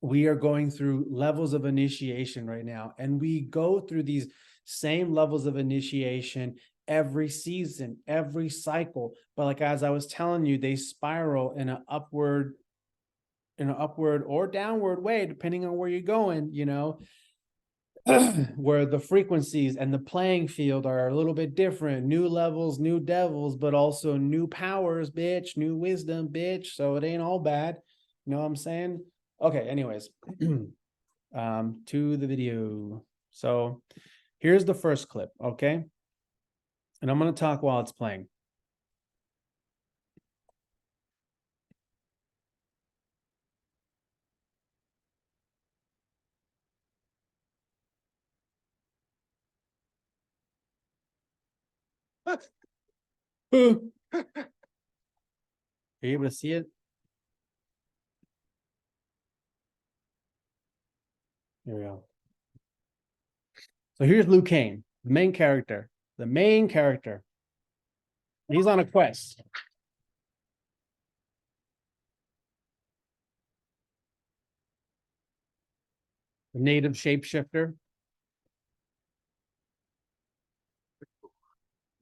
we are going through levels of initiation right now, and we go through these same levels of initiation every season, every cycle. But like, as I was telling you, they spiral in an upward or downward way, depending on where you're going, where the frequencies and the playing field are a little bit different. New levels, new devils, but also new powers, bitch, new wisdom, bitch. So it ain't all bad. You know what I'm saying? Okay, anyways, to the video. So here's the first clip, okay? And I'm going to talk while it's playing. Are you able to see it? Here we go. So here's Liu Kang, the main character. The main character. He's on a quest. The native shapeshifter.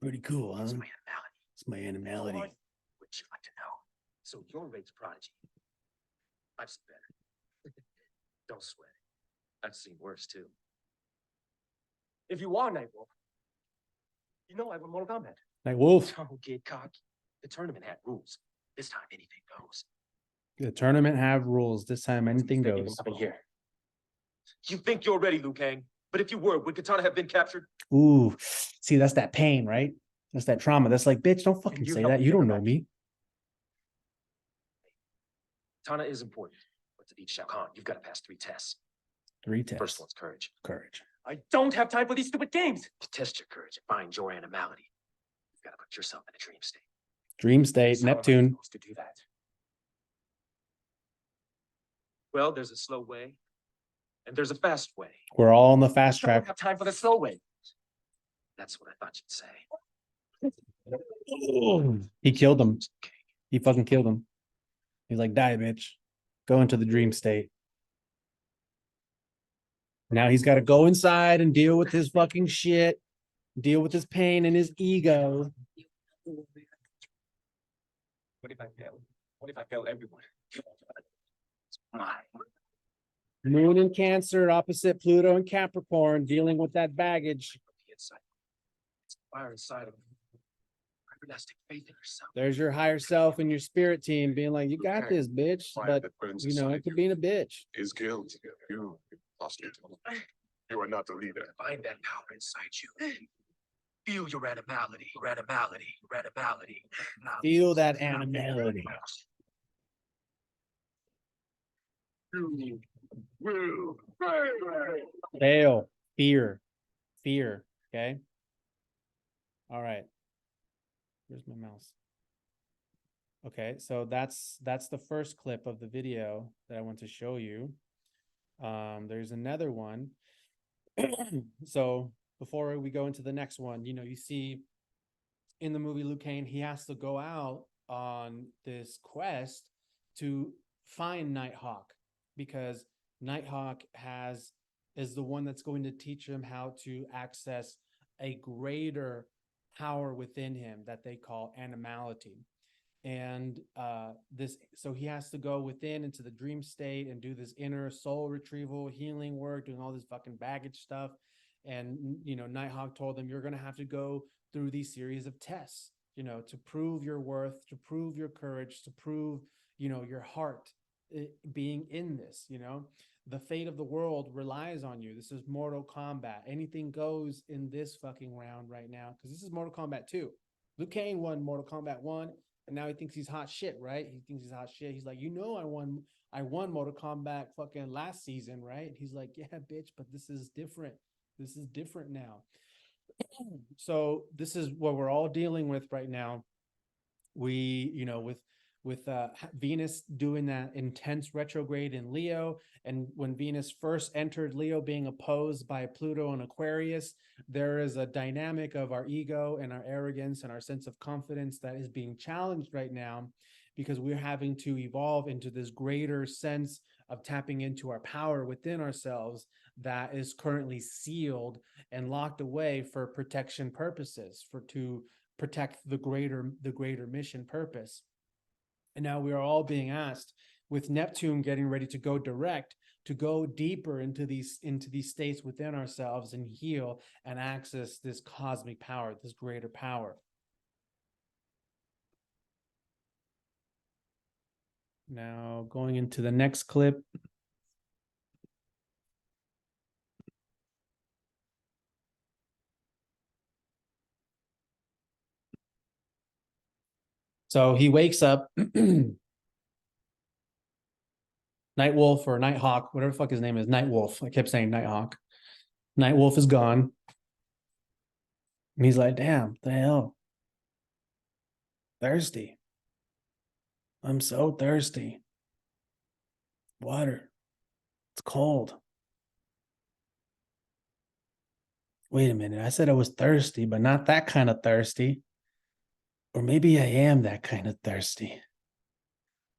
Pretty cool, huh? It's my animality. What would you like to know? So you're Rant's prodigy. I've seen better. Don't sweat it. I've seen worse too. If you are Nightwolf, you know I have a Mortal Kombat. Nightwolf. Don't get cocky. The tournament had rules. This time anything goes. The tournament have rules. This time anything goes. Here. You think you're ready, Liu Kang? But if you were, would Katana have been captured? Ooh, see, that's that pain, right? That's that trauma. That's like, bitch, don't fucking say that. You don't know me. Katana is important, but to beat Shao Kahn, you've got to pass 3 tests. 3 tests. First one's courage. Courage. I don't have time for these stupid games. To test your courage and find your animality, you've got to put yourself in a dream state. Dream state, Neptune. How am I supposed to do that? Well, there's a slow way, and there's a fast way. We're all on the fast track. I don't have time for the slow way. That's what I thought you'd say. He killed him. He fucking killed him. He's like, die, bitch. Go into the dream state. Now he's got to go inside and deal with his fucking shit, deal with his pain and his ego. What if I fail? What if I fail everyone? Moon in Cancer, opposite Pluto and Capricorn, dealing with that baggage. It's fire inside of him. There's your higher self and your spirit team being like, you got this, bitch. But, you know, it could be a bitch. Is guilt. You lost your tone. You are not the leader. Find that power inside you. Feel your animality. Feel that animality. You will Fail. Fear. Okay. All right. Where's my mouse? Okay, so that's the first clip of the video that I want to show you. There's another one. So before we go into the next one, you know, you see in the movie Luke Kane, he has to go out on this quest to find Nighthawk, because Nighthawk is the one that's going to teach him how to access a greater power within him that they call animality. And so he has to go within into the dream state and do this inner soul retrieval, healing work, doing all this fucking baggage stuff. And you know, Nighthawk told him, you're gonna have to go through these series of tests, you know, to prove your worth, to prove your courage, to prove, you know, your heart being in this. You know, the fate of the world relies on you. This is Mortal Kombat. Anything goes in this fucking round right now, because this is Mortal Kombat 2. Luke Kane won Mortal Kombat 1. And now he thinks he's hot shit, right? He thinks he's hot shit. He's like, you know, I won Mortal Kombat fucking last season, right? He's like, yeah, bitch, but this is different. This is different now. So this is what we're all dealing with right now. We, you know, with Venus doing that intense retrograde in Leo, and when Venus first entered Leo, being opposed by Pluto and Aquarius, there is a dynamic of our ego and our arrogance and our sense of confidence that is being challenged right now, because we're having to evolve into this greater sense of tapping into our power within ourselves that is currently sealed and locked away for protection purposes, to protect the greater mission purpose. And now we are all being asked, with Neptune getting ready to go direct, to go deeper into these states within ourselves and heal and access this cosmic power, this greater power. Now going into the next clip. So he wakes up, Nightwolf or Nighthawk, whatever the fuck his name is, Nightwolf. I kept saying Nighthawk. Nightwolf is gone. And he's like, damn, the hell? Thirsty. I'm so thirsty. Water. It's cold. Wait a minute. I said I was thirsty, but not that kind of thirsty. Or maybe I am that kind of thirsty.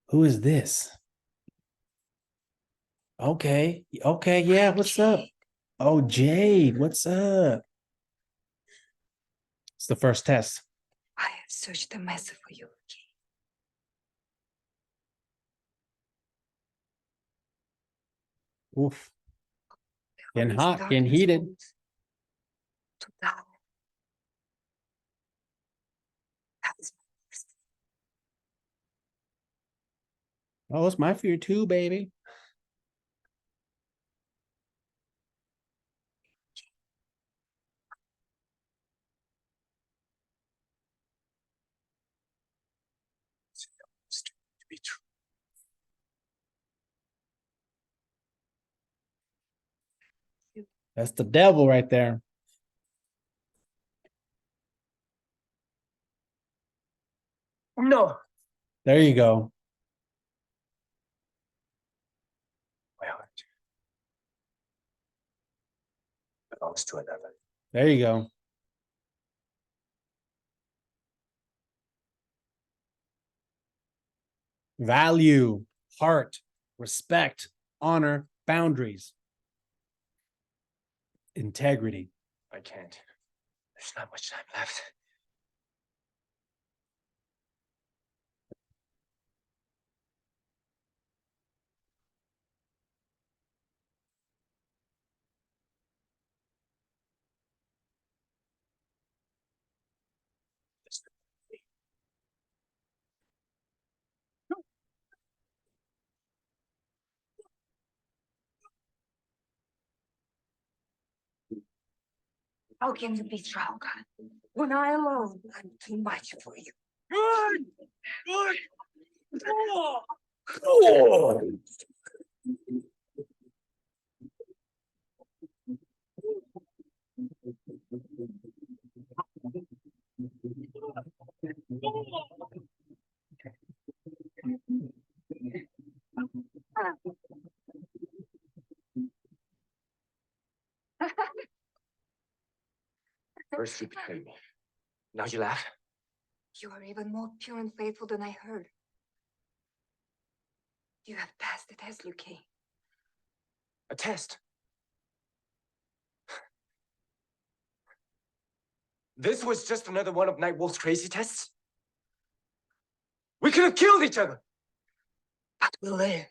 Who is this? Okay. Okay. Yeah. What's up? Oh, Jade. What's up? It's the first test. I have searched a mess for you. Oof. Getting hot, getting heated. To die. That is Oh, it's my fear too, baby. to be true. That's the devil right there. No. There you go. My heart belongs to another. There you go. Value, heart, respect, honor, boundaries, integrity. I can't. There's not much time left. How can you be Shao Kahn when I alone am too much for you? First you betrayed me. Now you laugh? You are even more pure and faithful than I heard. You have passed the test, Liu Kang. A test. This was just another one of Nightwolf's crazy tests? We could have killed each other! But we live.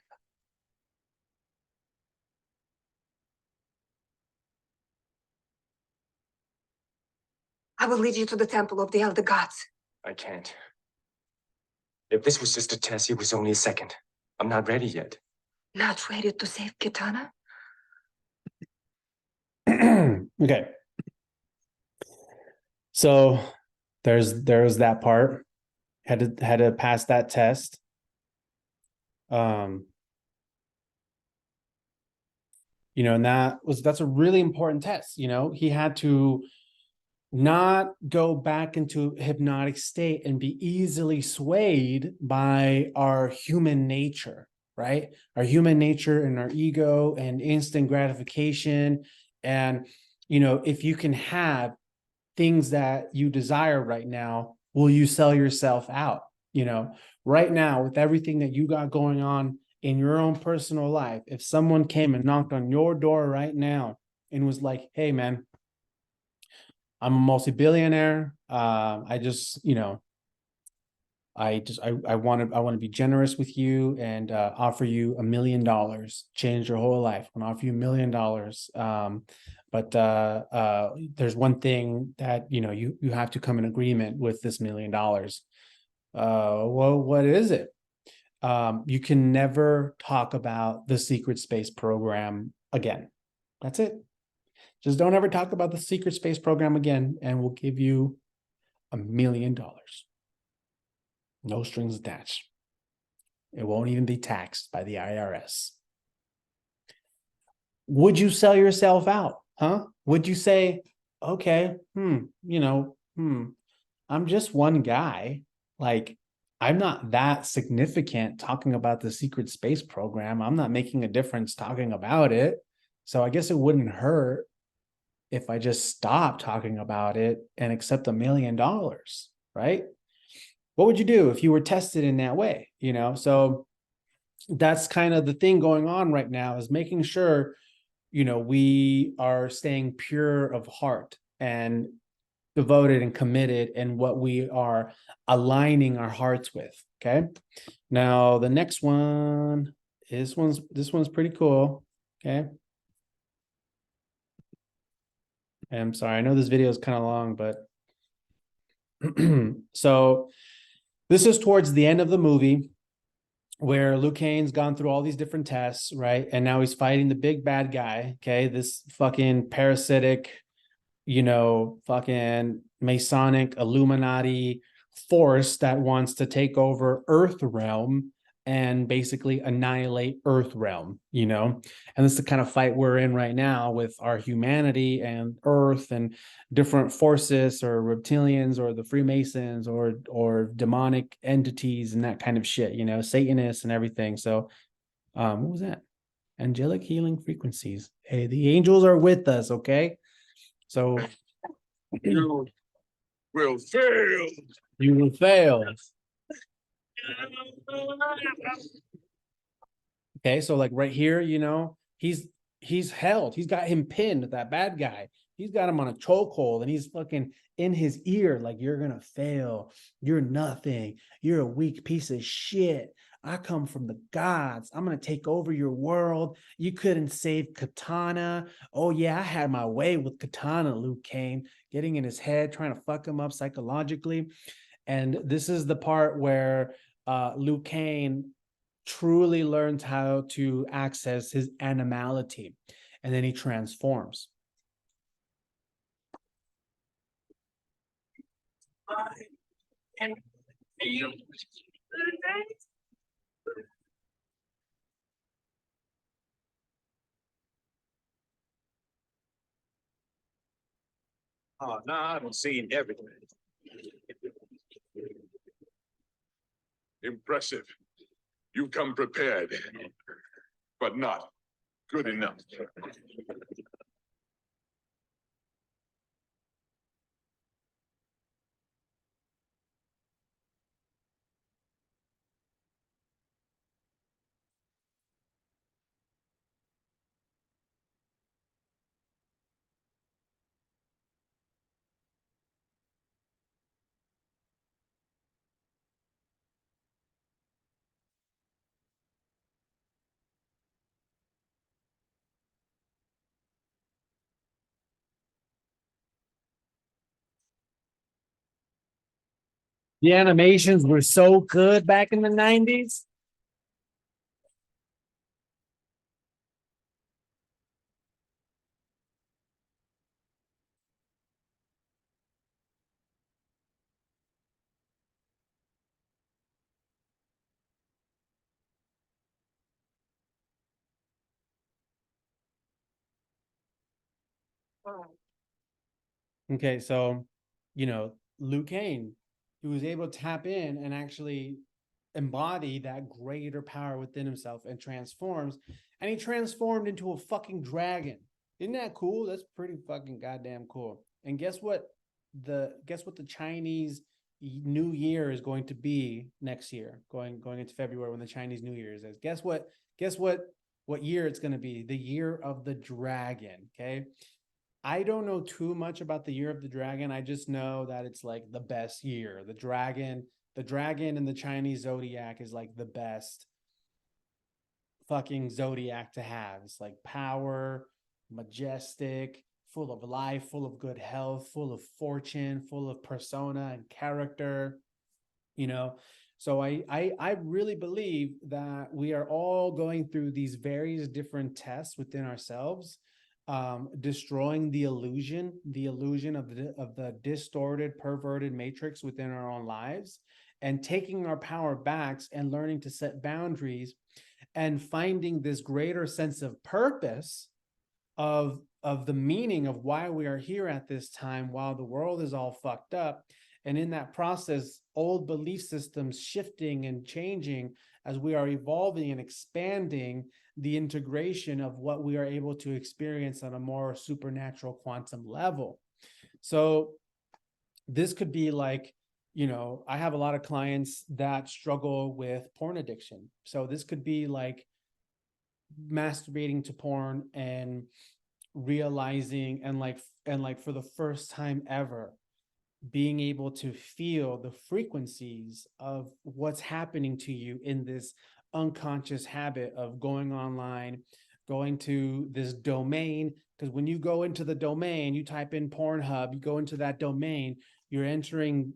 I will lead you to the temple of the elder gods. I can't. If this was just a test, it was only a second. I'm not ready yet. Not ready to save Kitana? Okay. So there's that part. Had to pass that test. And that's a really important test. He had to not go back into hypnotic state and be easily swayed by our human nature, right? Our human nature and our ego and instant gratification. And, if you can have things that you desire right now, will you sell yourself out? Right now, with everything that you got going on in your own personal life, if someone came and knocked on your door right now and was like, hey, man, I'm a multi-billionaire. I want to be generous with you and offer you $1 million, change your whole life. I'm gonna offer you $1 million. But there's one thing that you have to come in agreement with this $1 million. Well, what is it? You can never talk about the secret space program again. That's it. Just don't ever talk about the secret space program again, and we'll give you $1 million. No strings attached. It won't even be taxed by the IRS. Would you sell yourself out? Huh? Would you say, okay, I'm just one guy. Like, I'm not that significant talking about the secret space program. I'm not making a difference talking about it. So I guess it wouldn't hurt if I just stop talking about it and accept $1 million, right? What would you do if you were tested in that way? So that's kind of the thing going on right now, is making sure, we are staying pure of heart and devoted and committed in what we are aligning our hearts with. Okay. Now the next one, this one's pretty cool. Okay. I'm sorry, I know this video is kind of long, but so this is towards the end of the movie where Liu Kang's gone through all these different tests, right? And now he's fighting the big bad guy, okay? This fucking parasitic, fucking Masonic Illuminati force that wants to take over Earth realm and basically annihilate Earth realm, and this is the kind of fight we're in right now with our humanity and Earth and different forces or reptilians or the Freemasons or demonic entities and that kind of shit, Satanists and everything. So what was that? Angelic healing frequencies. Hey, the angels are with us, okay? So You will fail. you will fail. Okay, so like right here, he's held. He's got him pinned, that bad guy. He's got him on a chokehold and he's fucking in his ear, like, you're gonna fail. You're nothing. You're a weak piece of shit. I come from the gods. I'm gonna take over your world. You couldn't save Katana. Oh yeah, I had my way with Katana, Liu Kang, getting in his head, trying to fuck him up psychologically. And this is the part where Liu Kang truly learns how to access his animality, and then he transforms. And you. Oh, no, I haven't seen everything. Impressive. You come prepared, but not good enough. The animations were so good back in the 90s. Okay, so, Liu Kang, he was able to tap in and actually embody that greater power within himself and transforms, and he transformed into a fucking dragon. Isn't that cool? That's pretty fucking goddamn cool. And guess what the Chinese New Year is going to be next year, going into February when the Chinese New Year is. Guess what year it's going to be? The year of the dragon, okay? I don't know too much about the year of the dragon. I just know that it's like the best year. The dragon in the Chinese zodiac is like the best fucking zodiac to have. It's like power, majestic, full of life, full of good health, full of fortune, full of persona and character, you know. So I really believe that we are all going through these various different tests within ourselves, destroying the illusion of the distorted, perverted matrix within our own lives, and taking our power back and learning to set boundaries and finding this greater sense of purpose of the meaning of why we are here at this time while the world is all fucked up. And in that process, old belief systems shifting and changing as we are evolving and expanding the integration of what we are able to experience on a more supernatural quantum level. So this could be like, I have a lot of clients that struggle with porn addiction. So this could be like masturbating to porn and realizing and for the first time ever being able to feel the frequencies of what's happening to you in this unconscious habit of going online, going to this domain. Because when you go into the domain, you type in Pornhub, you go into that domain, you're entering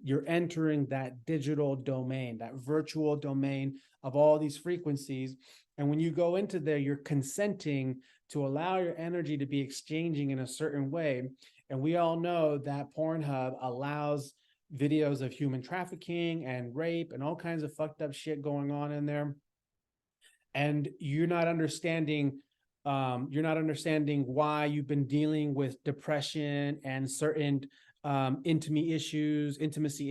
that digital domain, that virtual domain of all these frequencies. And when you go into there, you're consenting to allow your energy to be exchanging in a certain way. And we all know that Pornhub allows videos of human trafficking and rape and all kinds of fucked up shit going on in there. And you're not understanding why you've been dealing with depression and certain intimacy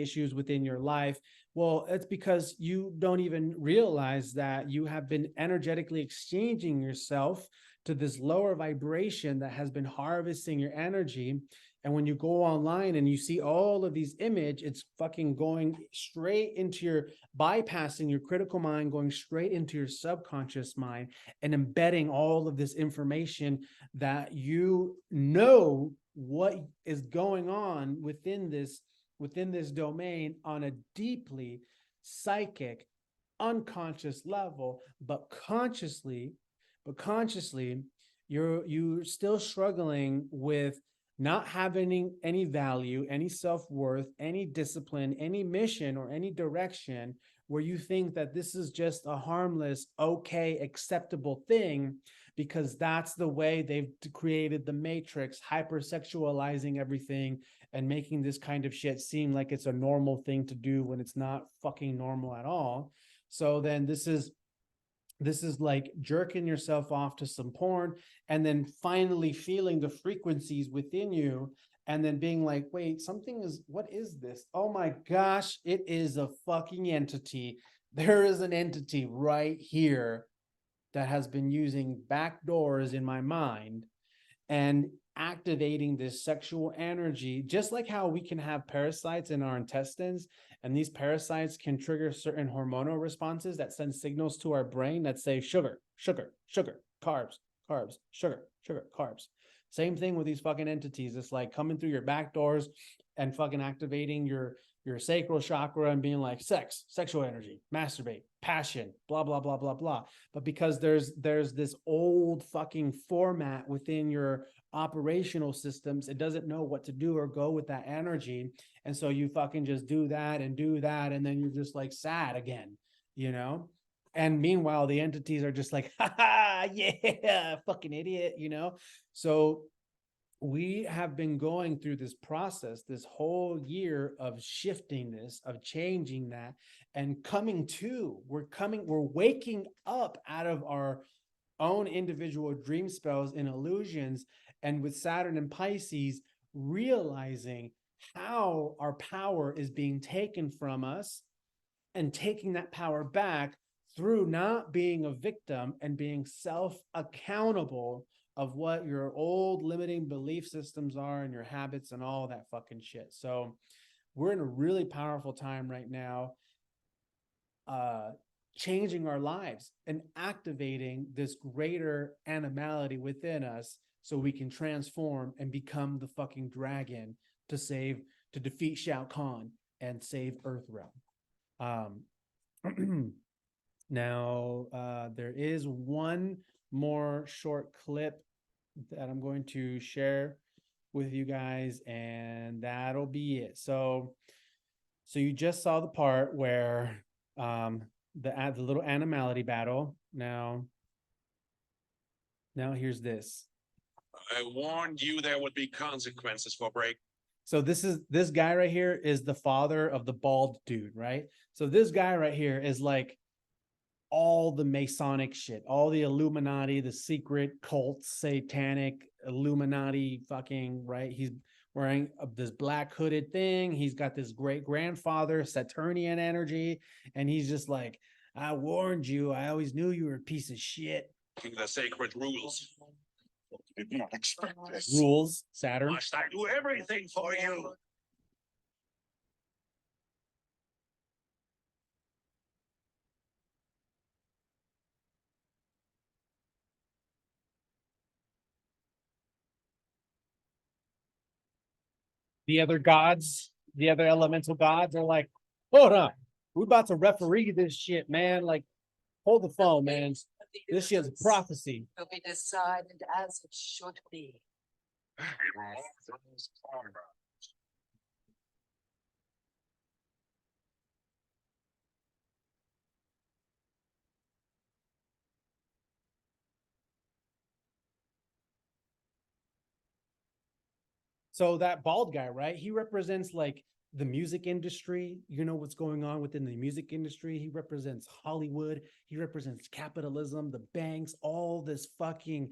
issues within your life. Well, it's because you don't even realize that you have been energetically exchanging yourself to this lower vibration that has been harvesting your energy. And when you go online and you see all of these images, it's fucking going straight into your, bypassing your critical mind, going straight into your subconscious mind and embedding all of this information that what is going on within this domain on a deeply psychic, unconscious level, but consciously, you're still struggling with not having any value, any self-worth, any discipline, any mission, or any direction, where you think that this is just a harmless, okay, acceptable thing because that's the way they've created the matrix, hypersexualizing everything and making this kind of shit seem like it's a normal thing to do when it's not fucking normal at all. So then this is like jerking yourself off to some porn and then finally feeling the frequencies within you and then being like, wait, what is this? Oh my gosh, it is a fucking entity. There is an entity right here that has been using back doors in my mind and activating this sexual energy, just like how we can have parasites in our intestines, and these parasites can trigger certain hormonal responses that send signals to our brain that say sugar, sugar, sugar, carbs, carbs, sugar, sugar, carbs. Same thing with these fucking entities. It's like coming through your back doors and fucking activating your sacral chakra and being like sex, sexual energy, masturbate, passion, blah, blah, blah, blah, blah. But because there's this old fucking format within your operational systems, it doesn't know what to do or go with that energy. And so you fucking just do that. And then you're just like sad again, you know? And meanwhile, the entities are just like, ha ha, yeah, fucking idiot, you know? So we have been going through this process this whole year of shifting this, of changing that, and we're waking up out of our own individual dream spells and illusions. And with Saturn and Pisces, realizing how our power is being taken from us and taking that power back through not being a victim and being self-accountable of what your old limiting belief systems are and your habits and all that fucking shit. So we're in a really powerful time right now, changing our lives and activating this greater animality within us so we can transform and become the fucking dragon to defeat Shao Kahn and save Earthrealm. Now, there is one more short clip that I'm going to share with you guys, and that'll be it. So you just saw the part where the little animality battle. Now here's this. I warned you there would be consequences for break. So this guy right here is the father of the bald dude, right? So this guy right here is like all the Masonic shit, all the Illuminati, the secret cult, satanic Illuminati fucking, right? He's wearing this black hooded thing. He's got this great grandfather, Saturnian energy. And he's just like, I warned you. I always knew you were a piece of shit. The sacred rules. Did not expect this. Rules, Saturn. Must I do everything for you? The other gods, the other elemental gods are like, hold on, we're about to referee this shit, man. Like, hold the phone, man. This shit's a prophecy. Will be decided as it should be. So that bald guy, right? He represents like the music industry. You know what's going on within the music industry. He represents Hollywood. He represents capitalism, the banks, all this fucking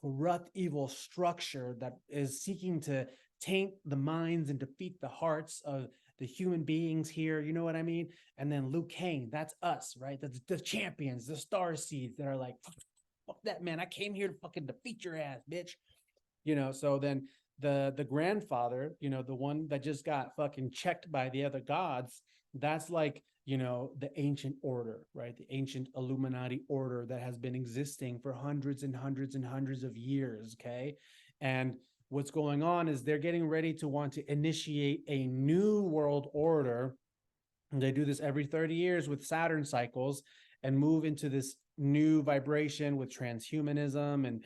corrupt, evil structure that is seeking to taint the minds and defeat the hearts of the human beings here. You know what I mean? And then Luke Kane, that's us, right? That's the champions, the star seeds that are like, fuck that, man. I came here to fucking defeat your ass, bitch. You know, so then the grandfather, you know, the one that just got fucking checked by the other gods, that's like, you know, the ancient order, right? The ancient Illuminati order that has been existing for hundreds and hundreds and hundreds of years. Okay. And what's going on is they're getting ready to want to initiate a new world order. And they do this every 30 years with Saturn cycles and move into this new vibration with transhumanism and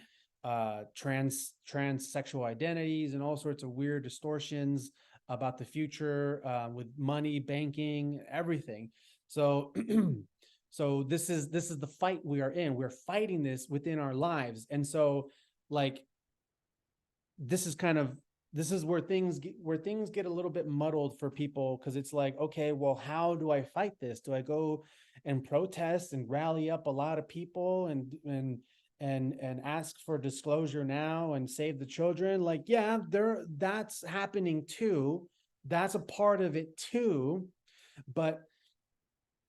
transsexual identities and all sorts of weird distortions about the future, with money, banking, everything. So so this is the fight we are in. We're fighting this within our lives. And so like this is kind of this is where things get a little bit muddled for people, because it's like, okay, well, how do I fight this? Do I go and protest and rally up a lot of people and ask for disclosure now and save the children? Like, yeah, that's happening too. That's a part of it too. But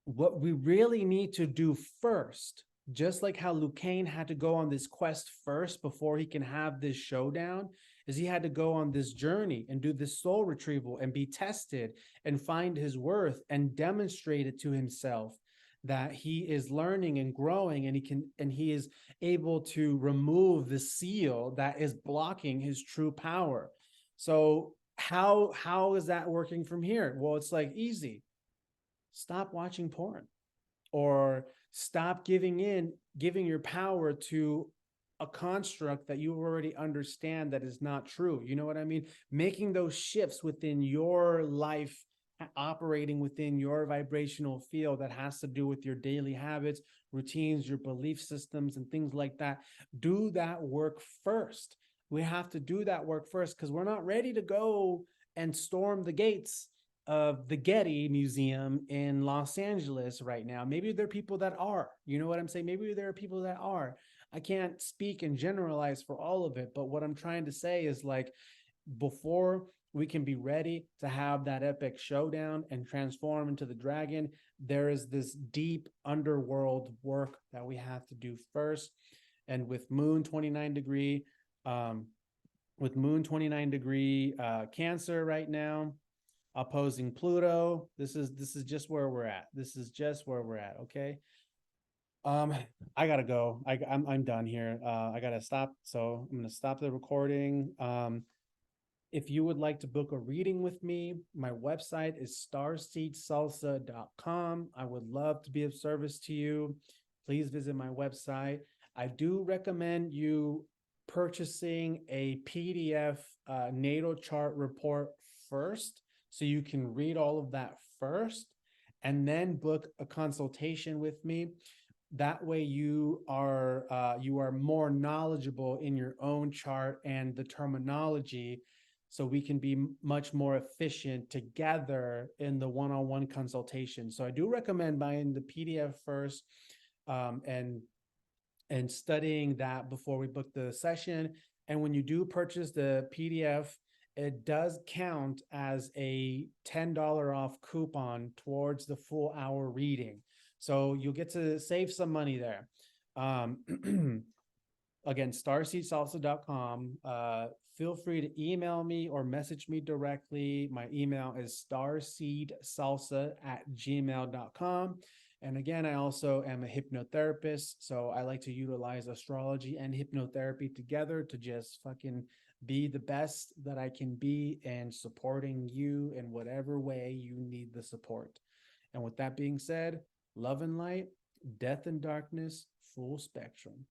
what we really need to do first, just like how Liu Kang had to go on this quest first before he can have this showdown, is he had to go on this journey and do this soul retrieval and be tested and find his worth and demonstrate it to himself that he is learning and growing, and he is able to remove the seal that is blocking his true power. So how is that working from here? Well, it's like easy. Stop watching porn, or stop giving your power to a construct that you already understand that is not true. You know what I mean? Making those shifts within your life, operating within your vibrational field that has to do with your daily habits, routines, your belief systems, and things like that. Do that work first. We have to do that work first, because we're not ready to go and storm the gates of the Getty Museum in Los Angeles right now. Maybe there are people that are, you know what I'm saying? Maybe there are people that are. I can't speak and generalize for all of it, but what I'm trying to say is, like, before we can be ready to have that epic showdown and transform into the dragon, there is this deep underworld work that we have to do first. And with Moon 29 degree, Cancer right now, opposing Pluto, this is just where we're at. Okay. I gotta go. I'm done here. I gotta stop. So I'm gonna stop the recording. If you would like to book a reading with me, my website is starseedsalsa.com. I would love to be of service to you. Please visit my website. I do recommend you purchasing a PDF natal chart report first, so you can read all of that first and then book a consultation with me. That way you are more knowledgeable in your own chart and the terminology, so we can be much more efficient together in the one-on-one consultation. So I do recommend buying the PDF first, and studying that before we book the session. And when you do purchase the PDF, it does count as a $10 off coupon towards the full hour reading. So you'll get to save some money there. Again, starseedsalsa.com. Feel free to email me or message me directly. My email is starseedsalsa@gmail.com. And again, I also am a hypnotherapist, so I like to utilize astrology and hypnotherapy together to just fucking be the best that I can be, and supporting you in whatever way you need the support. And with that being said, love and light, death and darkness, full spectrum.